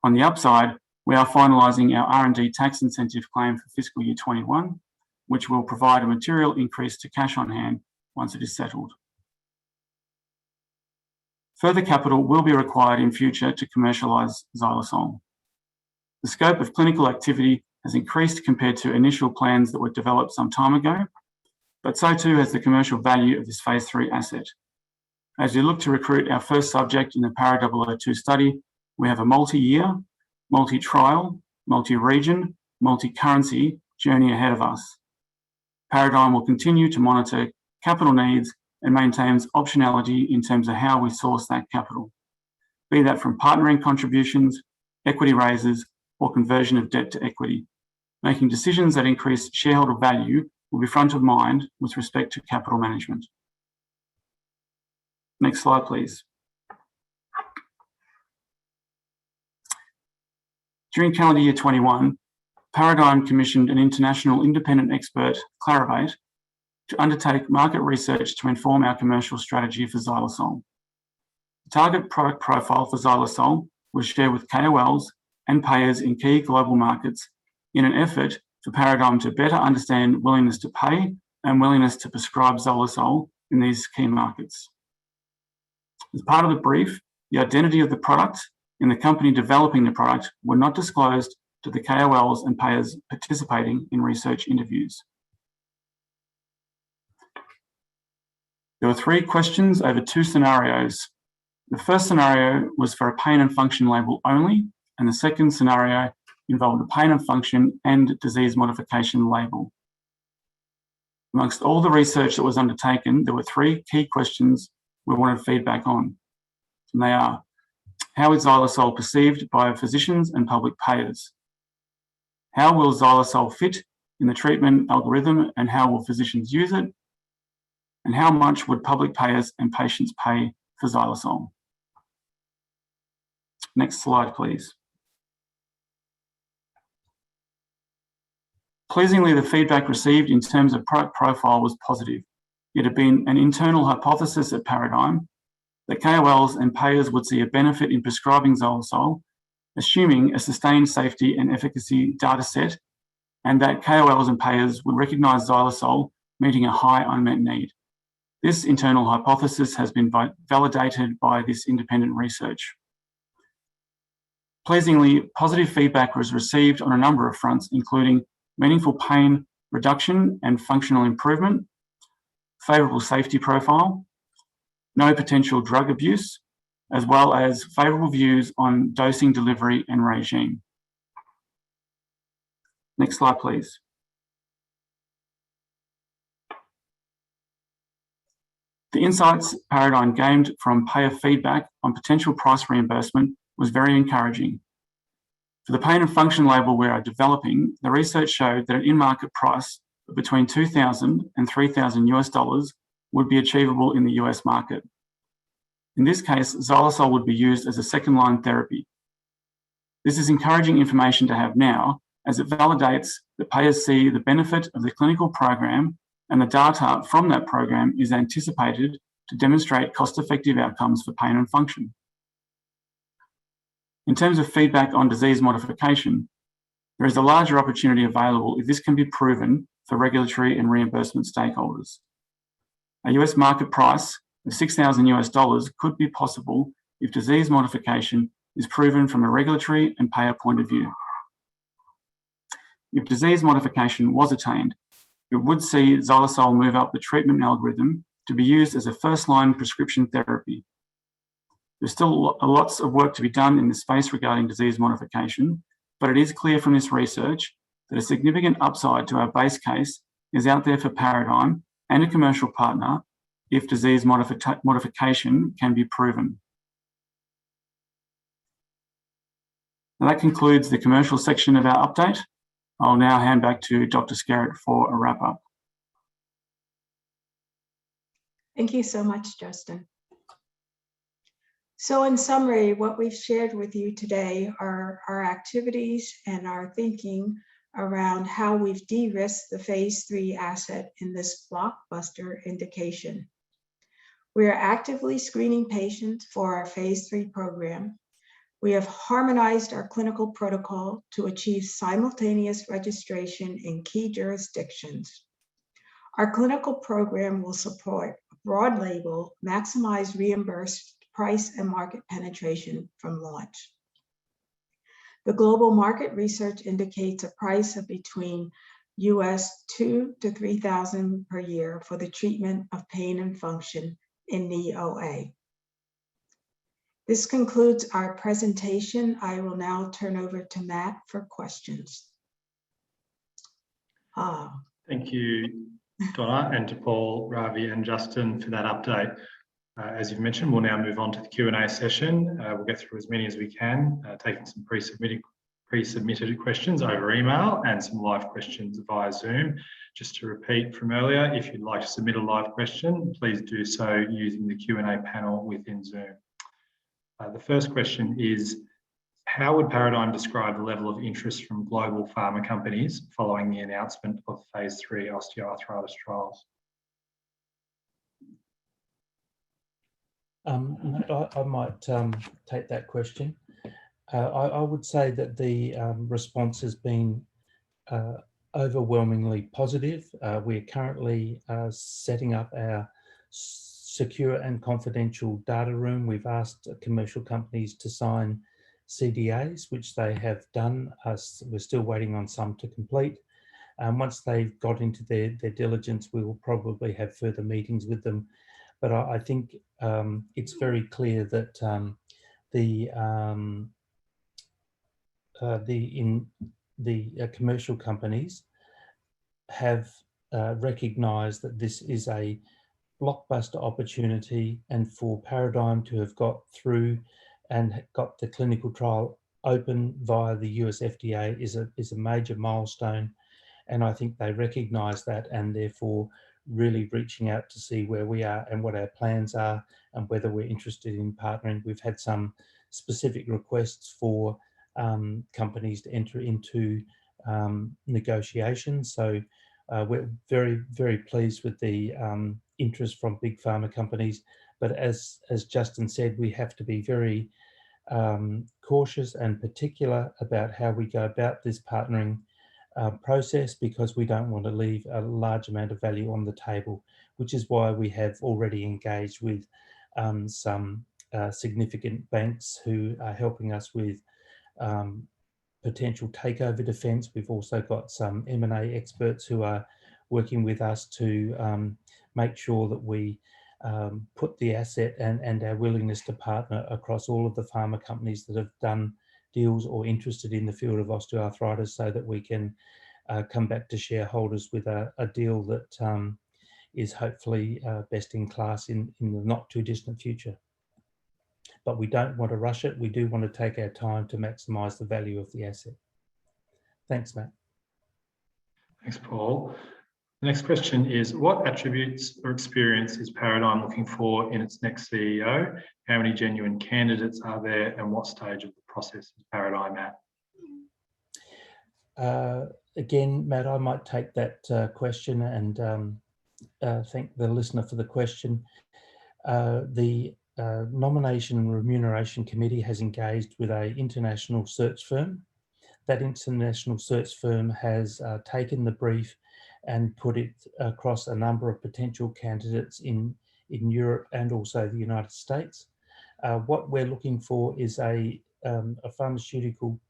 On the upside, we are finalising our R&D tax incentive claim for fiscal year 21, which will provide a material increase to cash on hand once it is settled. Further capital will be required in future to commercialise xylosol. The scope of clinical activity has increased compared to initial plans that were developed some time ago, but so too has the commercial value of this phase 3 asset. As we look to recruit our first subject in the Para002 study, we have a multi-year, multi-trial, multi-region, multi-currency journey ahead of us. Paradigm will continue to monitor capital needs and maintains optionality in terms of how we source that capital, be that from partnering contributions, equity raises, or conversion of debt to equity. Making decisions that increase shareholder value will be front of mind with respect to capital management. Next slide, please. During calendar year 21, Paradigm commissioned an international independent expert, Clarivate, to undertake market research to inform our commercial strategy for xylosol. The target product profile for xylosol was shared with KOLs and payers in key global markets in an effort for Paradigm to better understand willingness to pay and willingness to prescribe xylosol in these key markets. As part of the brief, the identity of the product and the company developing the product were not disclosed to the KOLs and payers participating in research interviews. There were 3 questions over 2 scenarios. The first scenario was for a pain and function label only, and the second scenario involved a pain and function and disease modification label. Amongst all the research that was undertaken, there were 3 key questions we wanted feedback on. And they are: how is xylosol perceived by physicians and public payers? How will xylosol fit in the treatment algorithm and how will physicians use it? And how much would public payers and patients pay for xylosol? Next slide, please. Pleasingly, the feedback received in terms of product profile was positive. It had been an internal hypothesis at Paradigm that KOLs and payers would see a benefit in prescribing xylosol, assuming a sustained safety and efficacy data set, and that KOLs and payers would recognise xylosol meeting a high unmet need. This internal hypothesis has been validated by this independent research. Pleasingly, positive feedback was received on a number of fronts, including meaningful pain reduction and functional improvement, favourable safety profile, no potential drug abuse, as well as favourable views on dosing, delivery and regime. Next slide, please. The insights Paradigm gained from payer feedback on potential price reimbursement was very encouraging. For the pain and function label we are developing, the research showed that an in-market price of between $2,000 and $3,000 would be achievable in the US market. In this case, xylosol would be used as a second-line therapy. This is encouraging information to have now, as it validates that payers see the benefit of the clinical program, and the data from that program is anticipated to demonstrate cost-effective outcomes for pain and function. In terms of feedback on disease modification, there is a larger opportunity available if this can be proven for regulatory and reimbursement stakeholders. A US market price of $6,000 could be possible if disease modification is proven from a regulatory and payer point of view. If disease modification was attained, it would see xylosol move up the treatment algorithm to be used as a first-line prescription therapy. There's still lots of work to be done in this space regarding disease modification, but it is clear from this research that a significant upside to our base case is out there for Paradigm and a commercial partner if disease modification can be proven. Now that concludes the commercial section of our update. I'll now hand back to Dr. Skerritt for a wrap up. Thank you so much, Justin. So in summary, what we've shared with you today are our activities and our thinking around how we've de-risked the phase 3 asset in this blockbuster indication. We are actively screening patients for our phase 3 program. We have harmonized our clinical protocol to achieve simultaneous registration in key jurisdictions. Our clinical program will support a broad label, maximize reimbursed price and market penetration from launch. The global market research indicates a price of between US $2,000 to $3,000 per year for the treatment of pain and function in knee OA. This concludes our presentation. I will now turn over to Matt for questions. Thank you, Donna, and to Paul, Ravi, and Justin for that update. As you've mentioned, we'll now move on to the Q&A session. We'll get through as many as we can, taking some pre-submitted questions over email and some live questions via Zoom. Just to repeat from earlier, if you'd like to submit a live question, please do so using the Q&A panel within Zoom. The first question is, how would Paradigm describe the level of interest from global pharma companies following the announcement of phase 3 osteoarthritis trials? I might take that question. I would say that the response has been overwhelmingly positive. We're currently setting up our secure and confidential data room. We've asked commercial companies to sign CDAs, which they have done. We're still waiting on some to complete. Once they've got into their diligence, we will probably have further meetings with them. But I think it's very clear that the commercial companies have recognised that this is a blockbuster opportunity, and for Paradigm to have got through and got the clinical trial open via the US FDA is a major milestone, and I think they recognise that, and therefore really reaching out to see where we are and what our plans are and whether we're interested in partnering. We've had some specific requests for companies to enter into negotiations. So we're very, very pleased with the interest from big pharma companies. But as Justin said, we have to be very cautious and particular about how we go about this partnering process, because we don't want to leave a large amount of value on the table, which is why we have already engaged with some significant banks who are helping us with potential takeover defence. We've also got some M&A experts who are working with us to make sure that we put the asset and our willingness to partner across all of the pharma companies that have done deals or interested in the field of osteoarthritis, so that we can come back to shareholders with a deal that is hopefully best in class in the not too distant future. But we don't want to rush it. We do want to take our time to maximise the value of the asset. Thanks, Matt. Thanks, Paul. The next question is, what attributes or experience is Paradigm looking for in its next CEO? How many genuine candidates are there, and what stage of the process is Paradigm at? Again, Matt, I might take that question and thank the listener for the question. The Nomination and Remuneration Committee has engaged with an international search firm. That international search firm has taken the brief and put it across a number of potential candidates in Europe and also the United States. What we're looking for is a pharmaceutical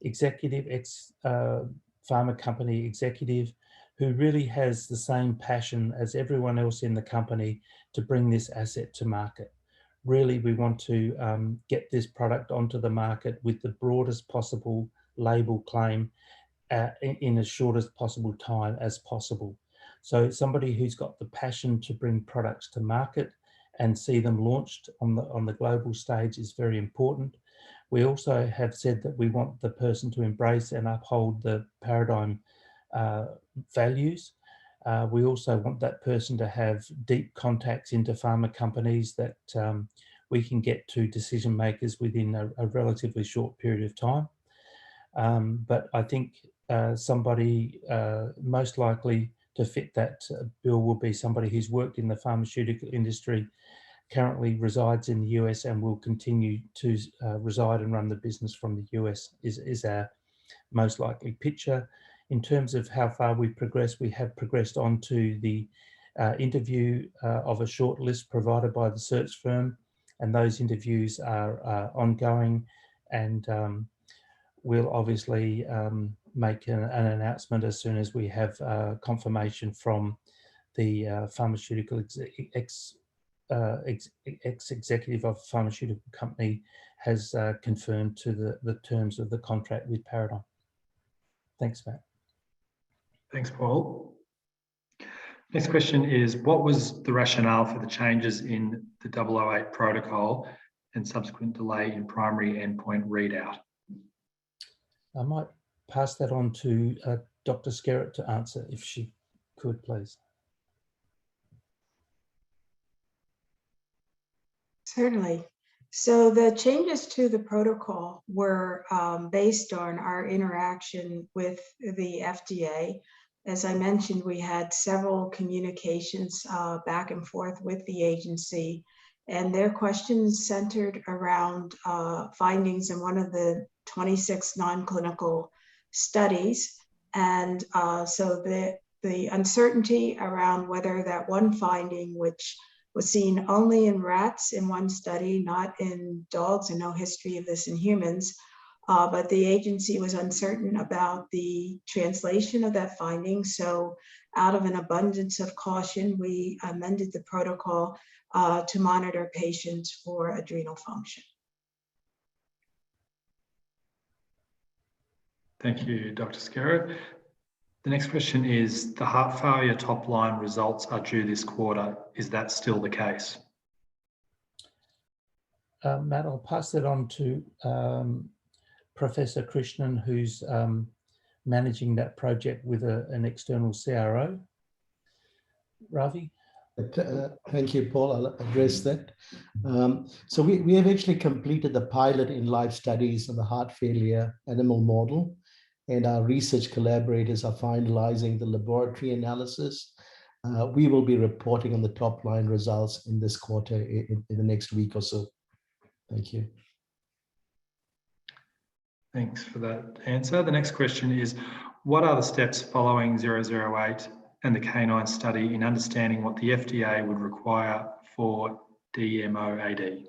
executive, ex-pharma company executive, who really has the same passion as everyone else in the company to bring this asset to market. Really, we want to get this product onto the market with the broadest possible label claim in as short as possible time as possible. So somebody who's got the passion to bring products to market and see them launched on the global stage is very important. We also have said that we want the person to embrace and uphold the Paradigm values. We also want that person to have deep contacts into pharma companies that we can get to decision makers within a relatively short period of time. But I think somebody most likely to fit that bill will be somebody who's worked in the pharmaceutical industry, currently resides in the US, and will continue to reside and run the business from the US is our most likely picture. In terms of how far we've progressed, we have progressed on to the interview of a short list provided by the search firm, and those interviews are ongoing, and we'll obviously make an announcement as soon as we have confirmation from the pharmaceutical ex-executive of a pharmaceutical company has confirmed to the terms of the contract with Paradigm. Thanks, Matt. Thanks, Paul. Next question is, what was the rationale for the changes in the 008 protocol and subsequent delay in primary endpoint readout? I might pass that on to Dr. Skerritt to answer, if she could, please. Certainly. So the changes to the protocol were based on our interaction with the FDA. As I mentioned, we had several communications back and forth with the agency, and their questions centered around findings in one of the 26 non-clinical studies. And so the uncertainty around whether that one finding, which was seen only in rats in one study, not in dogs, and no history of this in humans, but the agency was uncertain about the translation of that finding. So out of an abundance of caution, we amended the protocol to monitor patients for adrenal function. Thank you, Dr. Skerritt. The next question is, the heart failure top line results are due this quarter. Is that still the case? Matt, I'll pass that on to Professor Krishnan, who's managing that project with an external CRO. Ravi? Thank you, Paul. I'll address that. So we have actually completed the pilot in live studies of the heart failure animal model, and our research collaborators are finalizing the laboratory analysis. We will be reporting on the top line results in this quarter in the next week or so. Thank you. Thanks for that answer. The next question is, what are the steps following 008 and the canine study in understanding what the FDA would require for DMOAD?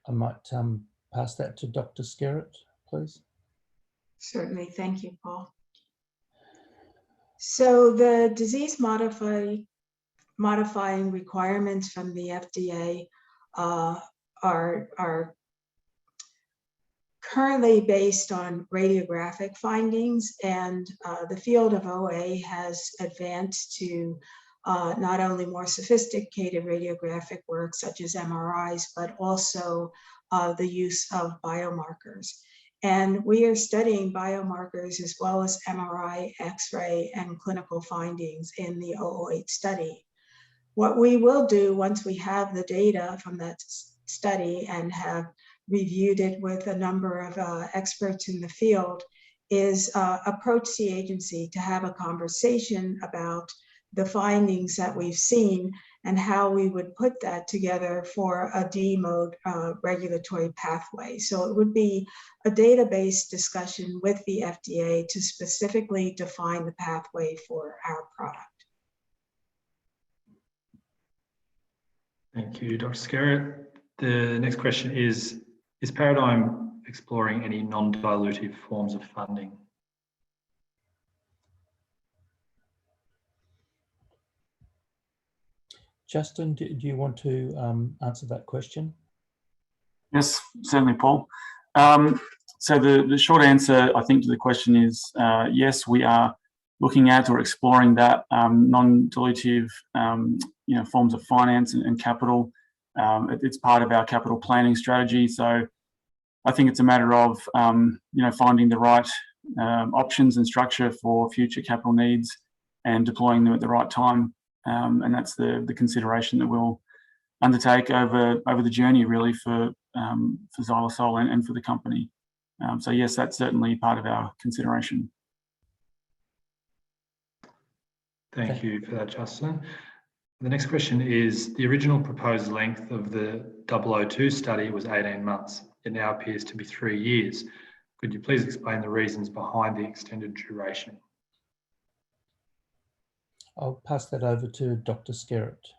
I might pass that to Dr. Skerritt, please. Certainly, thank you, Paul. So the disease modifying requirements from the FDA are currently based on radiographic findings, and the field of OA has advanced to not only more sophisticated radiographic work such as MRIs, but also the use of biomarkers. And we are studying biomarkers as well as MRI, X-ray, and clinical findings in the 008 study. What we will do once we have the data from that study and have reviewed it with a number of experts in the field is approach the agency to have a conversation about the findings that we've seen and how we would put that together for a D-mode regulatory pathway. So it would be a database discussion with the FDA to specifically define the pathway for our product. Thank you, Dr. Skerritt. The next question is Paradigm exploring any non-dilutive forms of funding? Justin, do you want to answer that question? Yes, certainly, Paul. So the short answer, I think, to the question is yes, we are looking at or exploring that non-dilutive forms of finance and capital. It's part of our capital planning strategy. So I think it's a matter of finding the right options and structure for future capital needs and deploying them at the right time. And that's the consideration that we'll undertake over the journey, really, for Xylosol and for the company. So yes, that's certainly part of our consideration. Thank you for that, Justin. The next question is, the original proposed length of the 002 study was 18 months. It now appears to be 3 years. Could you please explain the reasons behind the extended duration? I'll pass that over to Dr. Skerritt,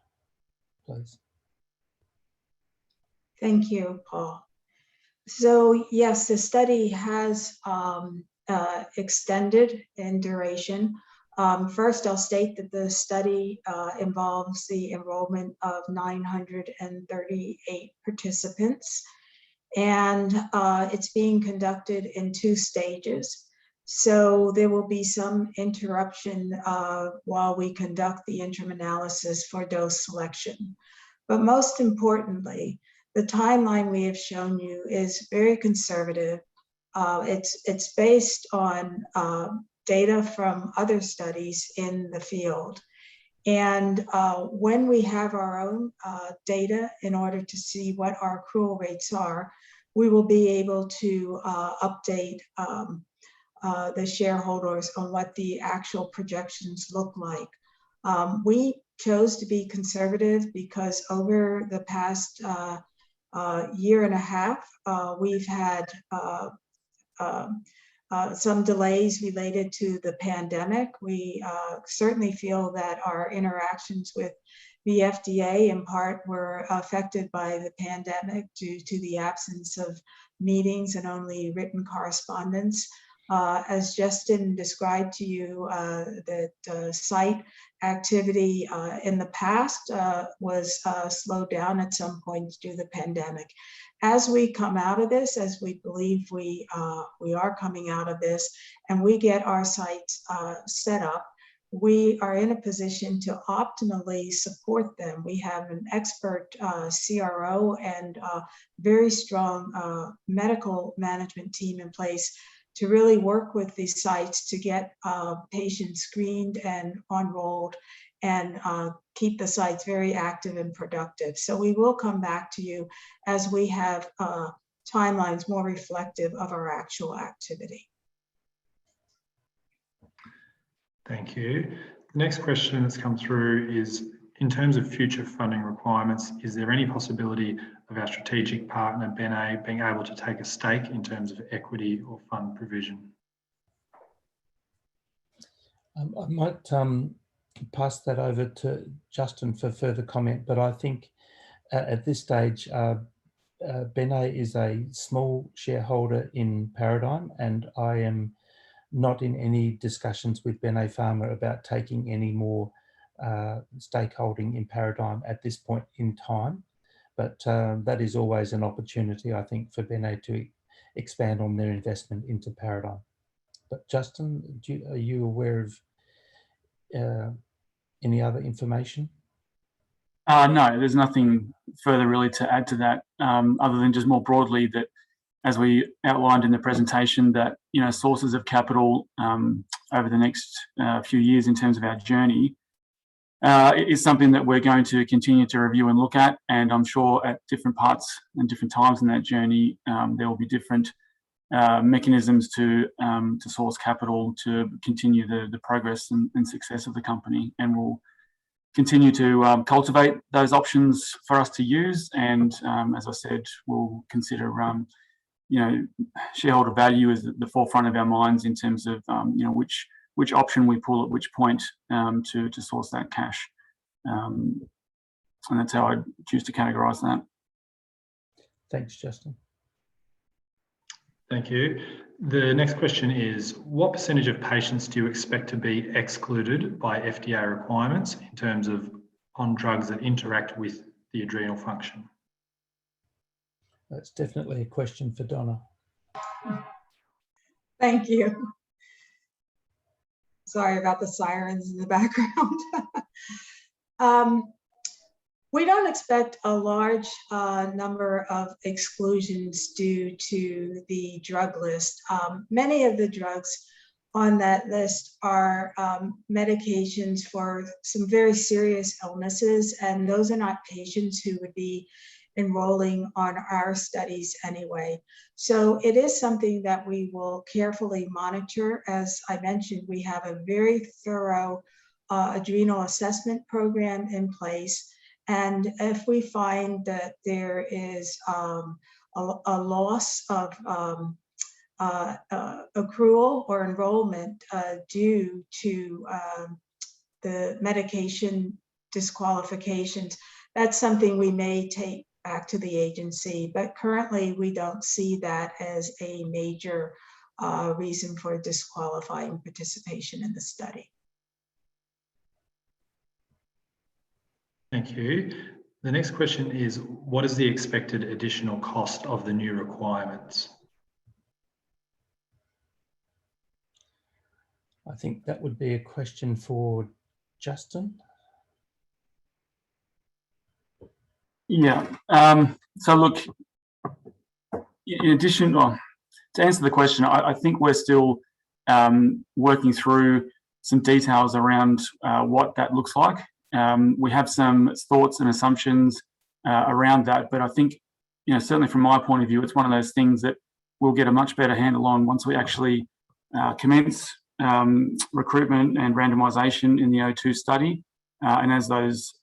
please. Thank you, Paul. So yes, the study has extended in duration. First, I'll state that the study involves the enrollment of 938 participants, and it's being conducted in 2 stages. So there will be some interruption while we conduct the interim analysis for dose selection. But most importantly, the timeline we have shown you is very conservative. It's based on data from other studies in the field. And when we have our own data in order to see what our accrual rates are, we will be able to update the shareholders on what the actual projections look like. We chose to be conservative because over the past year and a half, we've had some delays related to the pandemic. We certainly feel that our interactions with the FDA in part were affected by the pandemic due to the absence of meetings and only written correspondence. As Justin described to you, that site activity in the past was slowed down at some point due to the pandemic. As we come out of this, as we believe we are coming out of this, and we get our sites set up, we are in a position to optimally support them. We have an expert CRO and very strong medical management team in place to really work with these sites to get patients screened and enrolled and keep the sites very active and productive. So we will come back to you as we have timelines more reflective of our actual activity. Thank you. The next question that's come through is, in terms of future funding requirements, is there any possibility of our strategic partner, BeNe, being able to take a stake in terms of equity or fund provision? I might pass that over to Justin for further comment, but I think at this stage, BeNe is a small shareholder in Paradigm, and I am not in any discussions with BeNe Pharma about taking any more stakeholding in Paradigm at this point in time. But that is always an opportunity, I think, for BeNe to expand on their investment into Paradigm. But Justin, are you aware of any other information? No, there's nothing further really to add to that, other than just more broadly that, as we outlined in the presentation, that sources of capital over the next few years in terms of our journey is something that we're going to continue to review and look at. And I'm sure at different parts and different times in that journey, there will be different mechanisms to source capital to continue the progress and success of the company. And we'll continue to cultivate those options for us to use. And as I said, we'll consider shareholder value is at the forefront of our minds in terms of which option we pull at which point to source that cash. And that's how I choose to categorise that. Thanks, Justin. Thank you. The next question is, what percentage of patients do you expect to be excluded by FDA requirements in terms of on drugs that interact with the adrenal function? That's definitely a question for Donna. Thank you. Sorry about the sirens in the background. We don't expect a large number of exclusions due to the drug list. Many of the drugs on that list are medications for some very serious illnesses, and those are not patients who would be enrolling on our studies anyway. So it is something that we will carefully monitor. As I mentioned, we have a very thorough adrenal assessment program in place. And if we find that there is a loss of accrual or enrollment due to the medication disqualifications, that's something we may take back to the agency. But currently, we don't see that as a major reason for disqualifying participation in the study. Thank you. The next question is, what is the expected additional cost of the new requirements? I think that would be a question for Justin. Yeah. So look, in addition, to answer the question, I think we're still working through some details around what that looks like. We have some thoughts and assumptions around that, but I think, certainly from my point of view, it's one of those things that we'll get a much better handle on once we actually commence recruitment and randomization in the O2 study. And as those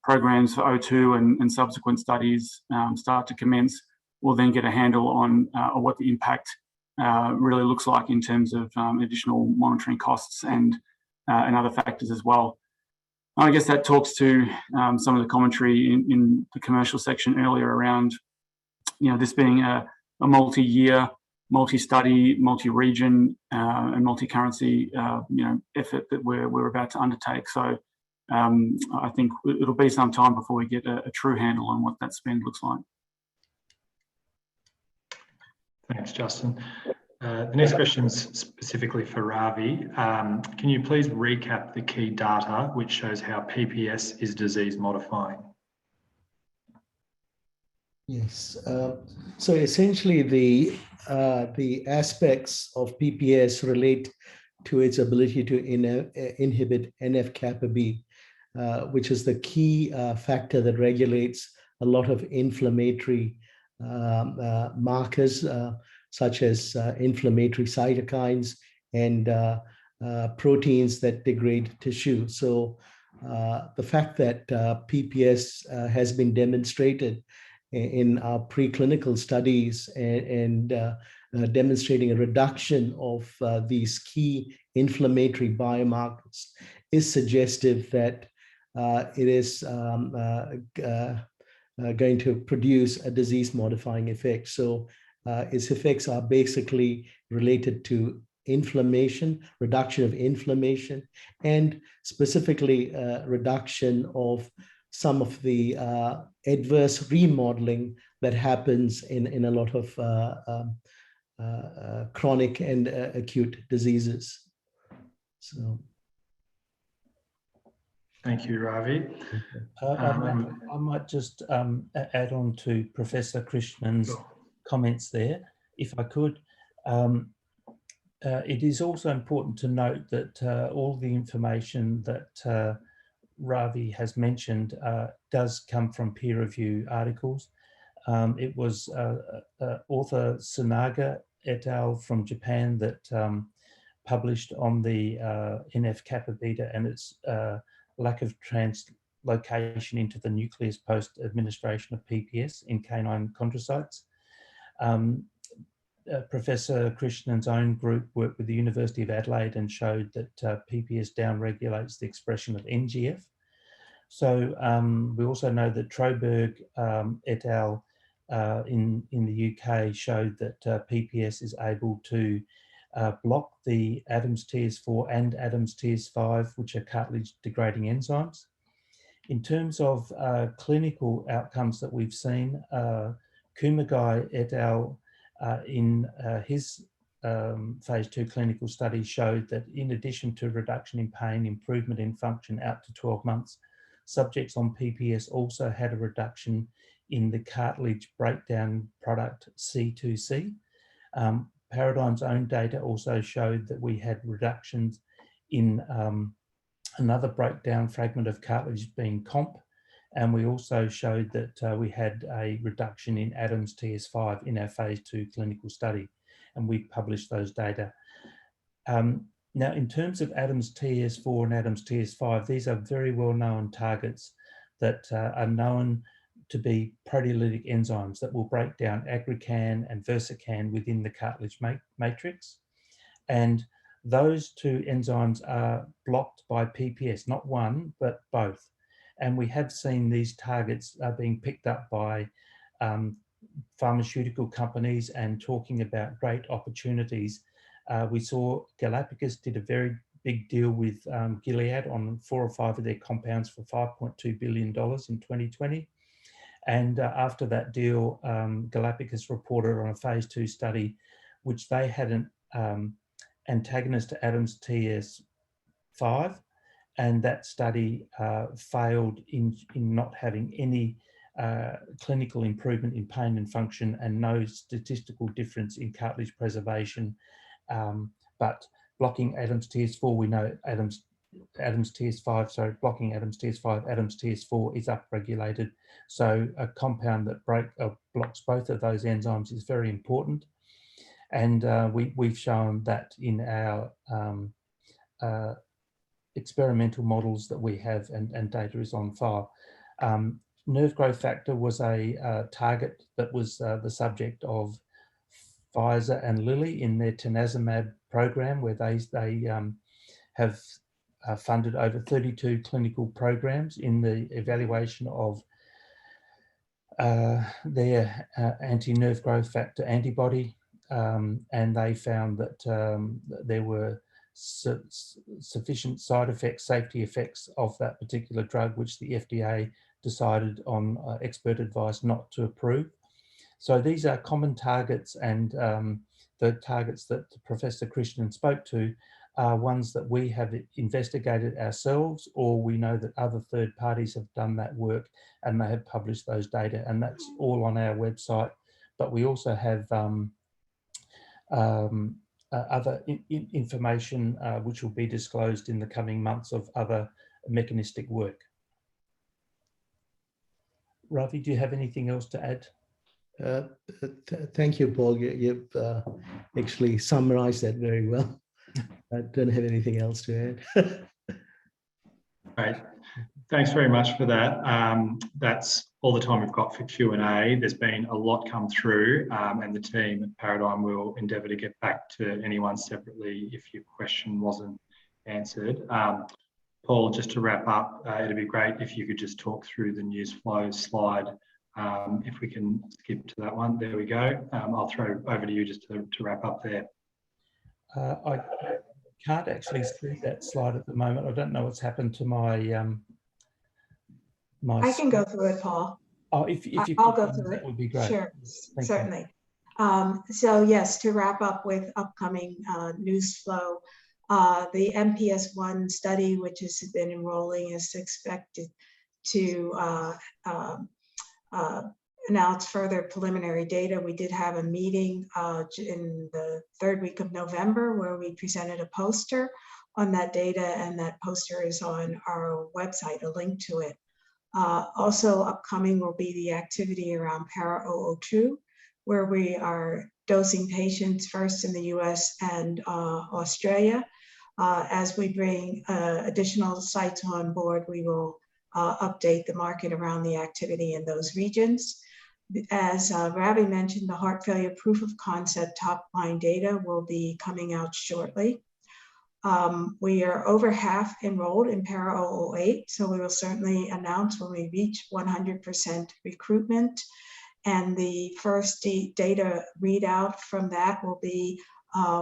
programs for O2 and subsequent studies start to commence, we'll then get a handle on what the impact really looks like in terms of additional monitoring costs and other factors as well. I guess that talks to some of the commentary in the commercial section earlier around, this being a multi-year, multi-study, multi-region, and multi-currency, effort that we're about to undertake. So I think it'll be some time before we get a true handle on what that spend looks like. Thanks, Justin. The next question is specifically for Ravi. Can you please recap the key data which shows how PPS is disease modifying? Yes. So essentially, the aspects of PPS relate to its ability to inhibit NF-kappa B, which is the key factor that regulates a lot of inflammatory markers, such as inflammatory cytokines and proteins that degrade tissue. So the fact that PPS has been demonstrated in our preclinical studies and demonstrating a reduction of these key inflammatory biomarkers is suggestive that it is going to produce a disease-modifying effect. So its effects are basically related to inflammation, reduction of inflammation, and specifically reduction of some of the adverse remodeling that happens in a lot of chronic and acute diseases. So. Thank you, Ravi. I might just add on to Professor Krishnan's comments there, if I could. It is also important to note that all the information that Ravi has mentioned does come from peer review articles. It was author Sunaga et al. From Japan that published on the NF-kappa beta and its lack of translocation into the nucleus post-administration of PPS in canine chondrocytes. Professor Krishnan's own group worked with the University of Adelaide and showed that PPS downregulates the expression of NGF. So we also know that Troberg et al. In the UK showed that PPS is able to block the ADAMS TS4 and ADAMS TS5, which are cartilage degrading enzymes. In terms of clinical outcomes that we've seen, Kumagai et al. In his phase 2 clinical study showed that in addition to reduction in pain, improvement in function out to 12 months subjects on PPS also had a reduction in the cartilage breakdown product C2C. Paradigm's own data also showed that we had reductions in another breakdown fragment of cartilage being COMP, and we also showed that we had a reduction in Adams TS5 in our phase 2 clinical study, and we published those data. Now, in terms of Adams TS4 and Adams TS5, these are very well-known targets that are known to be proteolytic enzymes that will break down aggrecan and versacan within the cartilage matrix. And those two enzymes are blocked by PPS, not one, but both. And we have seen these targets being picked up by pharmaceutical companies and talking about great opportunities. We saw Galapagos did a very big deal with Gilead on 4 or 5 of their compounds for $5.2 billion in 2020. And after that deal, Galapagos reported on a phase 2 study, which they had an antagonist to Adams TS5, and that study failed in not having any clinical improvement in pain and function and no statistical difference in cartilage preservation. But blocking Adams TS4, we know Adams TS5, sorry, blocking Adams TS5, Adams TS4 is upregulated. So a compound that blocks both of those enzymes is very important. And we've shown that in our experimental models that we have, and data is on file. Nerve growth factor was a target that was the subject of Pfizer and Lilly in their tanezumab program, where they have funded over 32 clinical programs in the evaluation of their anti-nerve growth factor antibody, and they found that there were sufficient side effects, safety effects of that particular drug, which the FDA decided on expert advice not to approve. So these are common targets, and the targets that Professor Christian spoke to are ones that we have investigated ourselves, or we know that other third parties have done that work and they have published those data, and that's all on our website. But we also have other information which will be disclosed in the coming months of other mechanistic work. Ravi, do you have anything else to add? Thank you, Paul. You've actually summarized that very well. I don't have anything else to add. Great. Thanks very much for that. That's all the time we've got for Q&A. There's been a lot come through, and the team at Paradigm will endeavour to get back to anyone separately if your question wasn't answered. Paul, just to wrap up, it'd be great if you could just talk through the news flow slide. If we can skip to that one, there we go. I'll throw over to you just to wrap up there. I can't actually see that slide at the moment. I don't know what's happened to my I can go through it, Paul. Oh, if you I'll could, go through that it. would be great. Sure, Thank certainly. So yes, to wrap up with upcoming news flow, the MPS1 study, which has been enrolling, is expected to announce further preliminary data. We did have a meeting in the 3rd week of November where we presented a poster on that data, and that poster is on our website, a link to it. Also upcoming will be the activity around Paraoa5, where we are dosing patients first in the US and Australia. As we bring additional sites on board, we will update the market around the activity in those regions. As Ravi mentioned, the heart failure proof of concept top line data will be coming out shortly. We are over half enrolled in Paraoa5, so we will certainly announce when we reach 100% recruitment. And the first data readout from that will be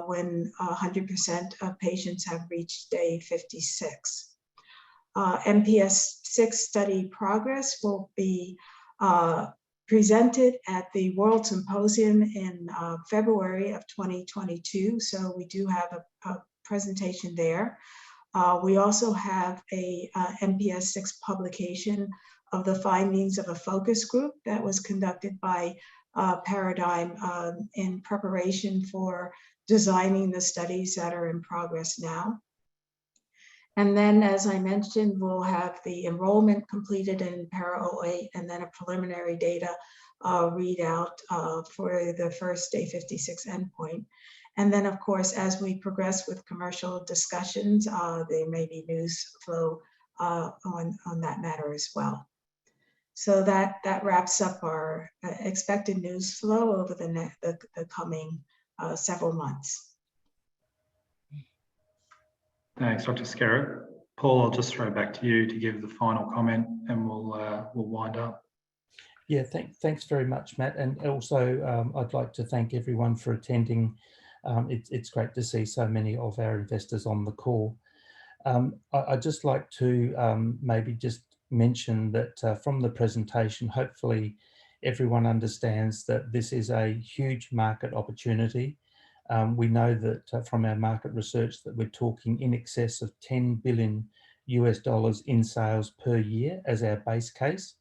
when 100% of patients have reached day 56. MPS 6 study progress will be presented at the World Symposium in February of 2022. So we do have a presentation there. We also have a MPS 6 publication of the findings of a focus group that was conducted by Paradigm in preparation for designing the studies that are in progress now. And then, as I mentioned, we'll have the enrollment completed in Paraoa5 and then a preliminary data readout for the first day 56 endpoint. And then, of course, as we progress with commercial discussions, there may be news flow on that matter as well. So that wraps up our expected news flow over the coming several months. Thanks, Dr. Skerritt. Paul, I'll just throw back to you to give the final comment, and we'll wind up. Yeah, thanks very much, Matt. And also, I'd like to thank everyone for attending. It's great to see so many of our investors on the call. I'd just like to maybe just mention that from the presentation, hopefully everyone understands that this is a huge market opportunity. We know that from our market research that we're talking in excess of $10 billion in sales per year as our base case.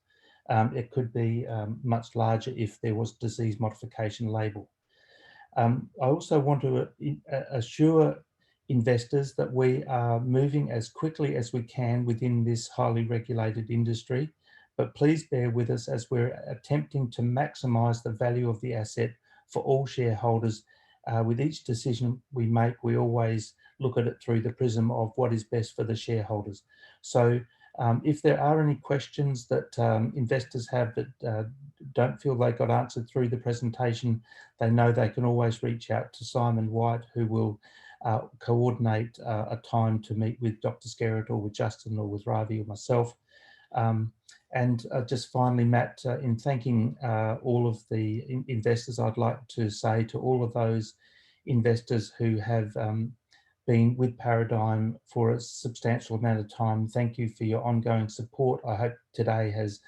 It could be much larger if there was disease modification label. I also want to assure investors that we are moving as quickly as we can within this highly regulated industry, but please bear with us as we're attempting to maximize the value of the asset for all shareholders. With each decision we make, we always look at it through the prism of what is best for the shareholders. So if there are any questions that investors have that don't feel they got answered through the presentation, they know they can always reach out to Simon White, who will coordinate a time to meet with Dr. Skerritt or with Justin or with Ravi or myself. And just finally, Matt, in thanking all of the investors, I'd like to say to all of those investors who have been with Paradigm for a substantial amount of time, thank you for your ongoing support. I hope today has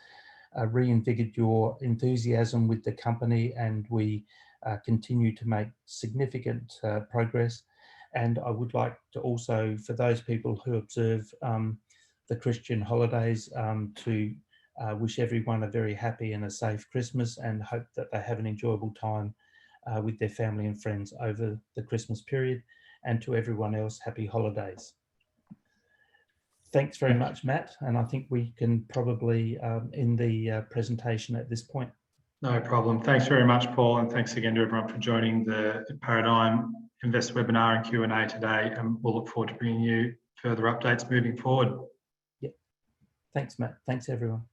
reinvigorated your enthusiasm with the company, and we continue to make significant progress. And I would like to also, for those people who observe the Christian holidays, to wish everyone a very happy and a safe Christmas, and hope that they have an enjoyable time with their family and friends over the Christmas period. And to everyone else, happy holidays. Thanks very much, Matt. And I think we can probably end the presentation at this point. No problem. Thanks very much, Paul. And thanks again to everyone for joining the Paradigm Investor webinar and Q&A today. And we'll look forward to bringing you further updates moving forward. Yep. Thanks, Matt. Thanks, everyone.